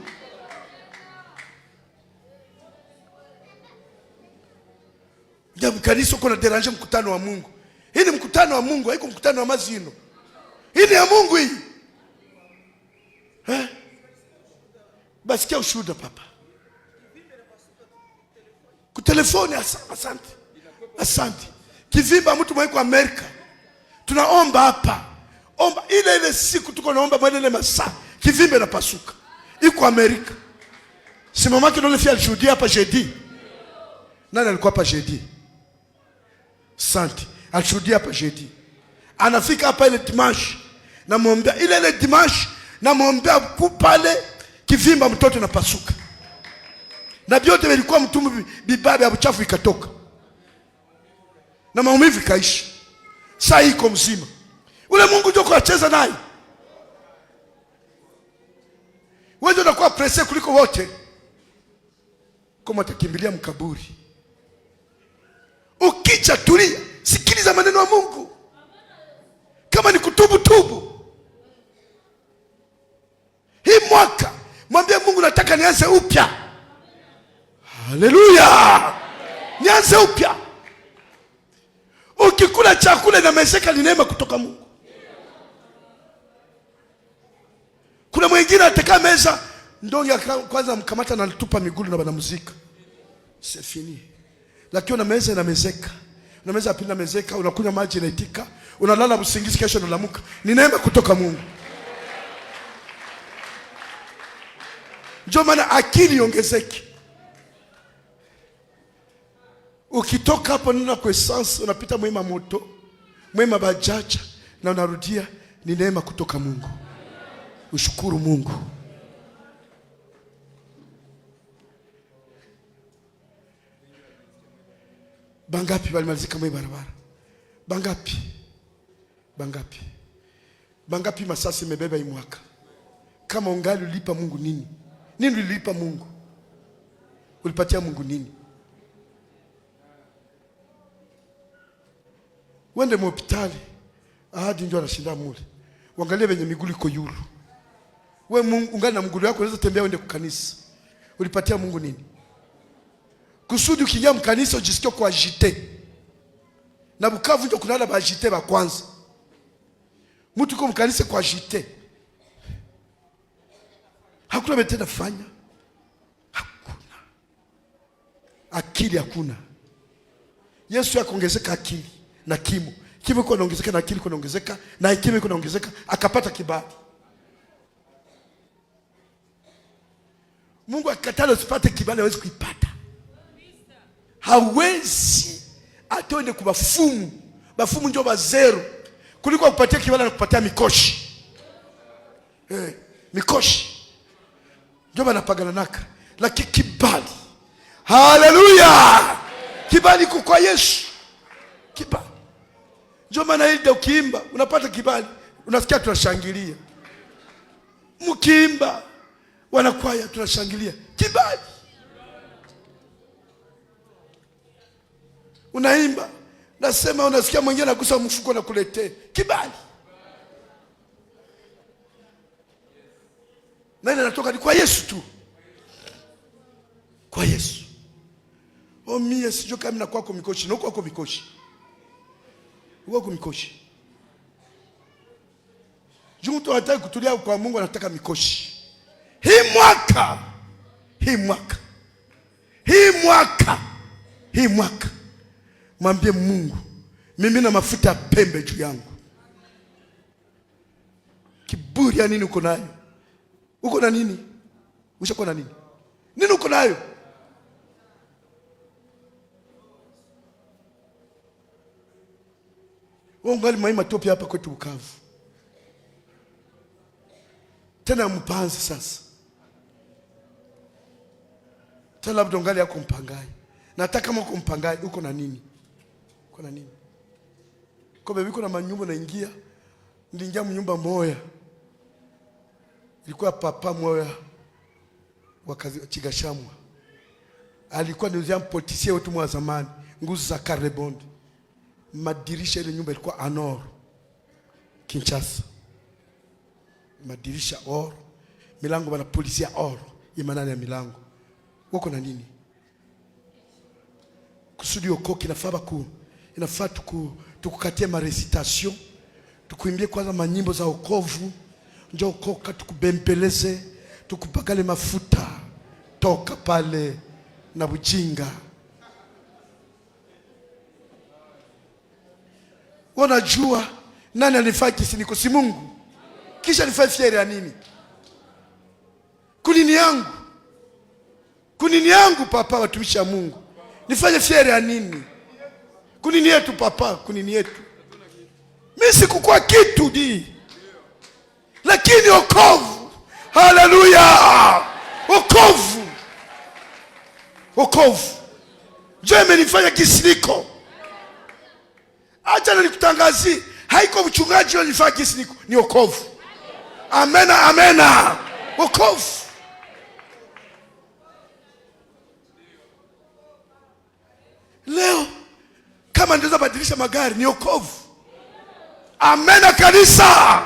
Jabu kanisa uko na deranje mkutano wa Mungu. Hii ni mkutano wa Mungu, haiko mkutano wa mazino. Hii ni ya Mungu hii. Basikia ushuhuda papa. Kutelefoni, asante. Asante. Kivimba mtu mweko Amerika. Tunaomba hapa. Omba ile siku tuko naomba mwele ile masaa. Kivimba inapasuka. Iko Amerika. Si mama yake ndio alishuhudia hapa jeudi. Nani alikuwa hapa jeudi? Asante. Alishuhudia hapa jeudi. Anafika hapa ile dimanche. Na muombea ile dimanche, na muombea kupale kivimba mtoto inapasuka. Na vyote vilikuwa mtumu bibabe ya uchafu ikatoka. Na maumivu kaisha. Saa iko mzima. Ule Mungu ndio kuacheza naye. Wewe ndio unakuwa presse kuliko wote. Kama utakimbilia mkaburi. Ukicha tulia, sikiliza maneno ya Mungu. Kama ni kutubu, tubu. Hii mwaka mwambie Mungu, nataka nianze upya. Haleluya. Nianze upya. Ukikula chakula na mezeka ni neema kutoka Mungu. Kuna mwingine ataka meza ndonga kwanza mkamata na tupa migulu na banamuzika. C'est fini. Lakini una meza na mezeka. Una meza pili na mezeka, unakunywa maji na itika, unalala usingizi, kesho unalamuka. Ni neema kutoka Mungu. Ndio maana akili iongezeke. Ukitoka hapo nina kwa essence, unapita mwema moto, mwema bajaja, na unarudia, ni neema kutoka Mungu. Ushukuru Mungu. Bangapi walimalizika mwe barabara? Bangapi masasi imebeba hii mwaka? Kama ungali ulipa Mungu nini? Nini ulilipa Mungu? Ulipatia Mungu nini? Wende hospitali, ahadi ndio anashinda mule. Uangalie wenye miguu iko yulu. Wewe Mungu ungali na mguu wako, unaweza tembea uende kukanisa. Ulipatia Mungu nini? Kusudi ukiingia mkanisa ujisikie kwa agite. Na Bukavu ndio kunala ba agite ba kwanza. Mtu kwa mkanisa kwa agite. Hakuna metenda fanya. Hakuna. Akili hakuna. Yesu akaongezeka akili na kimo. Kimo iko naongezeka na akili iko naongezeka na hekima iko naongezeka, akapata kibali. Mungu akikatala usipate kibali hawezi kuipata. Hawezi atende kubafumu. Bafumu ndio bazero. Kuliko kupatia kibali na kupatia mikoshi. Mikoshi. Ndio banapagana naka. Lakini kibali. Haleluya! Kibali kwa Yesu. Kibali. Ndio maana ile ukiimba unapata kibali. Unasikia tunashangilia. Mkiimba wanakwaya tunashangilia. Kibali. Unaimba, nasema unasikia mwingine anagusa mfuko na kuletee. Kibali. Nani anatoka? Ni kwa Yesu tu. Kwa Yesu. Mie sijui kama kwako mikoshi, na kwako mikoshi. Kwako mikoshi. Mtu hataki kutulia kwa Mungu, anataka mikoshi. Hii mwaka mwambie Mungu, mimi na mafuta pembe juu yangu. Kiburi ya nini uko nayo? Uko na nini? Ushakuwa na nini? Nini uko nayo? Ungali maima topi hapa kwetu Bukavu. Tena mpanzi sasa. Tena labda ungali yako mpangai. Nataka kama uko mpangai, uko na nini? Uko na nini? Kwa biko na manyumba naingia. Nilingia mnyumba moya. Ilikuwa papa moya wakazi Chigashamwa. Alikuwa niuzia mpolisia wetu mwa zamani, nguzo za carbon. Madirisha ile nyumba ilikuwa anor Kinshasa. Madirisha or, milango bana polisia or, imanani ya milango. Wako na nini? Kusudi okoki inafaa inafaa tukukatie ma recitation, tukuimbie kwanza manyimbo za wokovu, njoo okoka tukubembeleze, tukupakale mafuta, toka pale na bujinga. Wanajua nani alifanya kisiniko? Si Mungu. Kisha alifanya fieri ya nini? Kunini yangu? Kunini yangu papa, watumishi wa Mungu? Nifanye fieri ya nini? Kunini yetu papa, kunini yetu? Mimi sikukua kitu di. Lakini wokovu. Haleluya! Wokovu. Wokovu. Njoo imenifanya kisiniko. Acha nikutangazie, haiko mchungaji alifanya kisiniko, ni wokovu. Amena, amena. Wokovu. Leo kama ndeza badilisha magari, ni wokovu. Amena kanisa.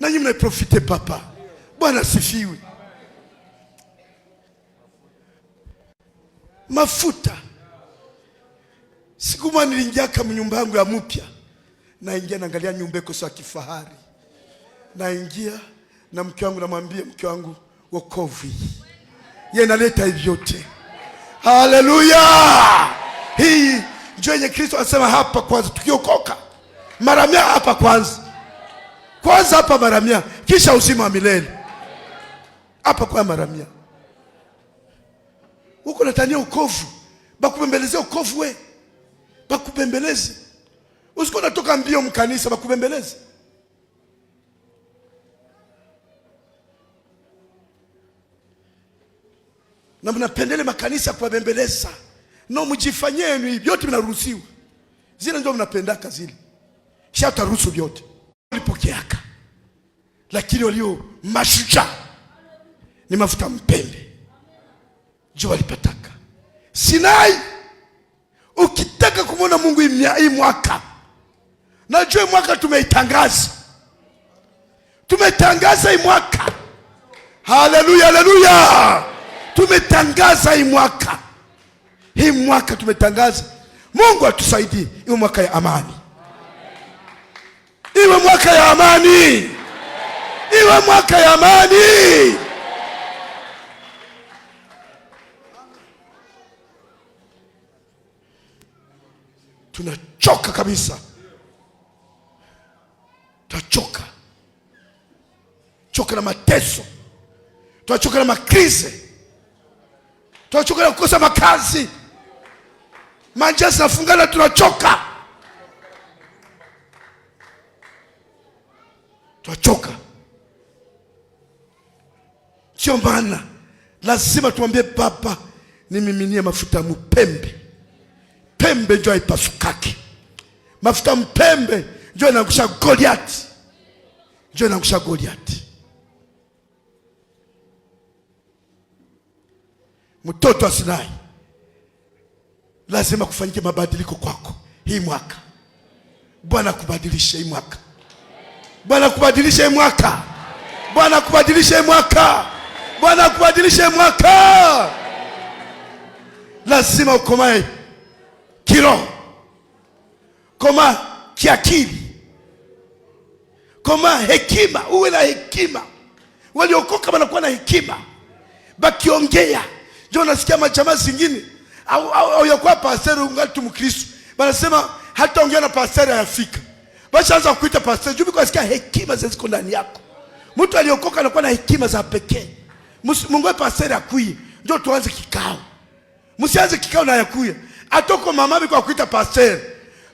Nanyi mnaprofite papa. Bwana sifiwe. Mafuta. Siku moja niliingia kama nyumba yangu ya mpya. Naingia naangalia nyumba iko sawa kifahari. Naingia na mke wangu, namwambia mke wangu, wokovu yeye analeta hivi yote. Haleluya! Hii njoo yenye Kristo anasema hapa kwanza tukiokoka. Mara 100 hapa kwanza. Kwanza hapa mara 100, kisha uzima wa milele. Hapa kwa mara 100. Uko natania wokovu. Bakubembeleze wokovu we. Bakubembeleze. Usiko natoka mbio mkanisa, bakubembeleze. Na mnapendele makanisa kwa bembeleza. No mjifanyie ni vyote vinaruhusiwa. Zile ndio mnapendaka zile. Shata ruhusu vyote. Walipokeaka. Lakini walio mashujaa ni mafuta mpembe. Ndio walipataka. Sinai, ukitaka kumwona Mungu hii mwaka, najua mwaka tumeitangaza. Tumetangaza hii mwaka. Haleluya, haleluya. Tumetangaza hii mwaka. Hii mwaka tumetangaza. Mungu atusaidie iwe mwaka ya amani. Iwe mwaka ya amani. Iwe mwaka ya amani. Tunachoka kabisa. Tunachoka. Choka na mateso. Tunachoka na makrize. Tunachoka na kukosa makazi. Manjasi nafungana, tunachoka. Tunachoka. Sio maana lazima tuambie Baba, nimiminie mafuta mpembe. Pembe njoo ipasukake. Mafuta mpembe njoo inaangusha Goliath. Njoo inaangusha Goliath. Mtoto wa Sinai, lazima kufanyike mabadiliko kwako hii mwaka. Bwana kubadilisha hii mwaka. Bwana kubadilisha hii mwaka. Bwana kubadilisha hii mwaka. Bwana kubadilisha hii mwaka. Lazima ukomae kiroho. Koma kiakili. Koma hekima, uwe na hekima. Waliokoka wanakuwa na hekima. Bakiongea, ndio nasikia majamaa zingine au yakuwa pastor ungali tu Mkristo. Wanasema hata ongea na pastor hayafika. Washaanza kukuita pastor. Juu kwa sikia hekima ziko ndani yako. Mtu aliokoka anakuwa na hekima za pekee. Mungu pastor akuye. Njoo tuanze kikao. Msianze kikao na yakuya. Atoko mama kwa kuita pastor.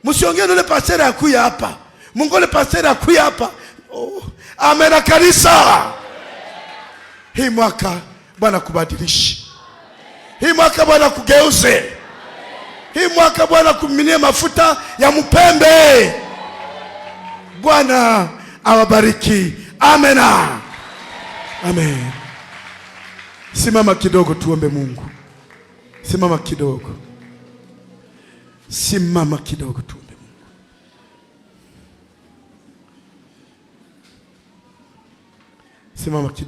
Msiongee na yule pastor akuya hapa. Mungu yule pastor akuya hapa. Oh, amen kanisa. Hii mwaka Bwana kubadilisha. Hii mwaka Bwana kugeuze. Hii mwaka Bwana kuminie mafuta ya mpembe. Bwana awabariki. Amen. Amen. Simama kidogo tuombe Mungu. Simama kidogo. Simama kidogo tuombe Mungu. Simama kidogo.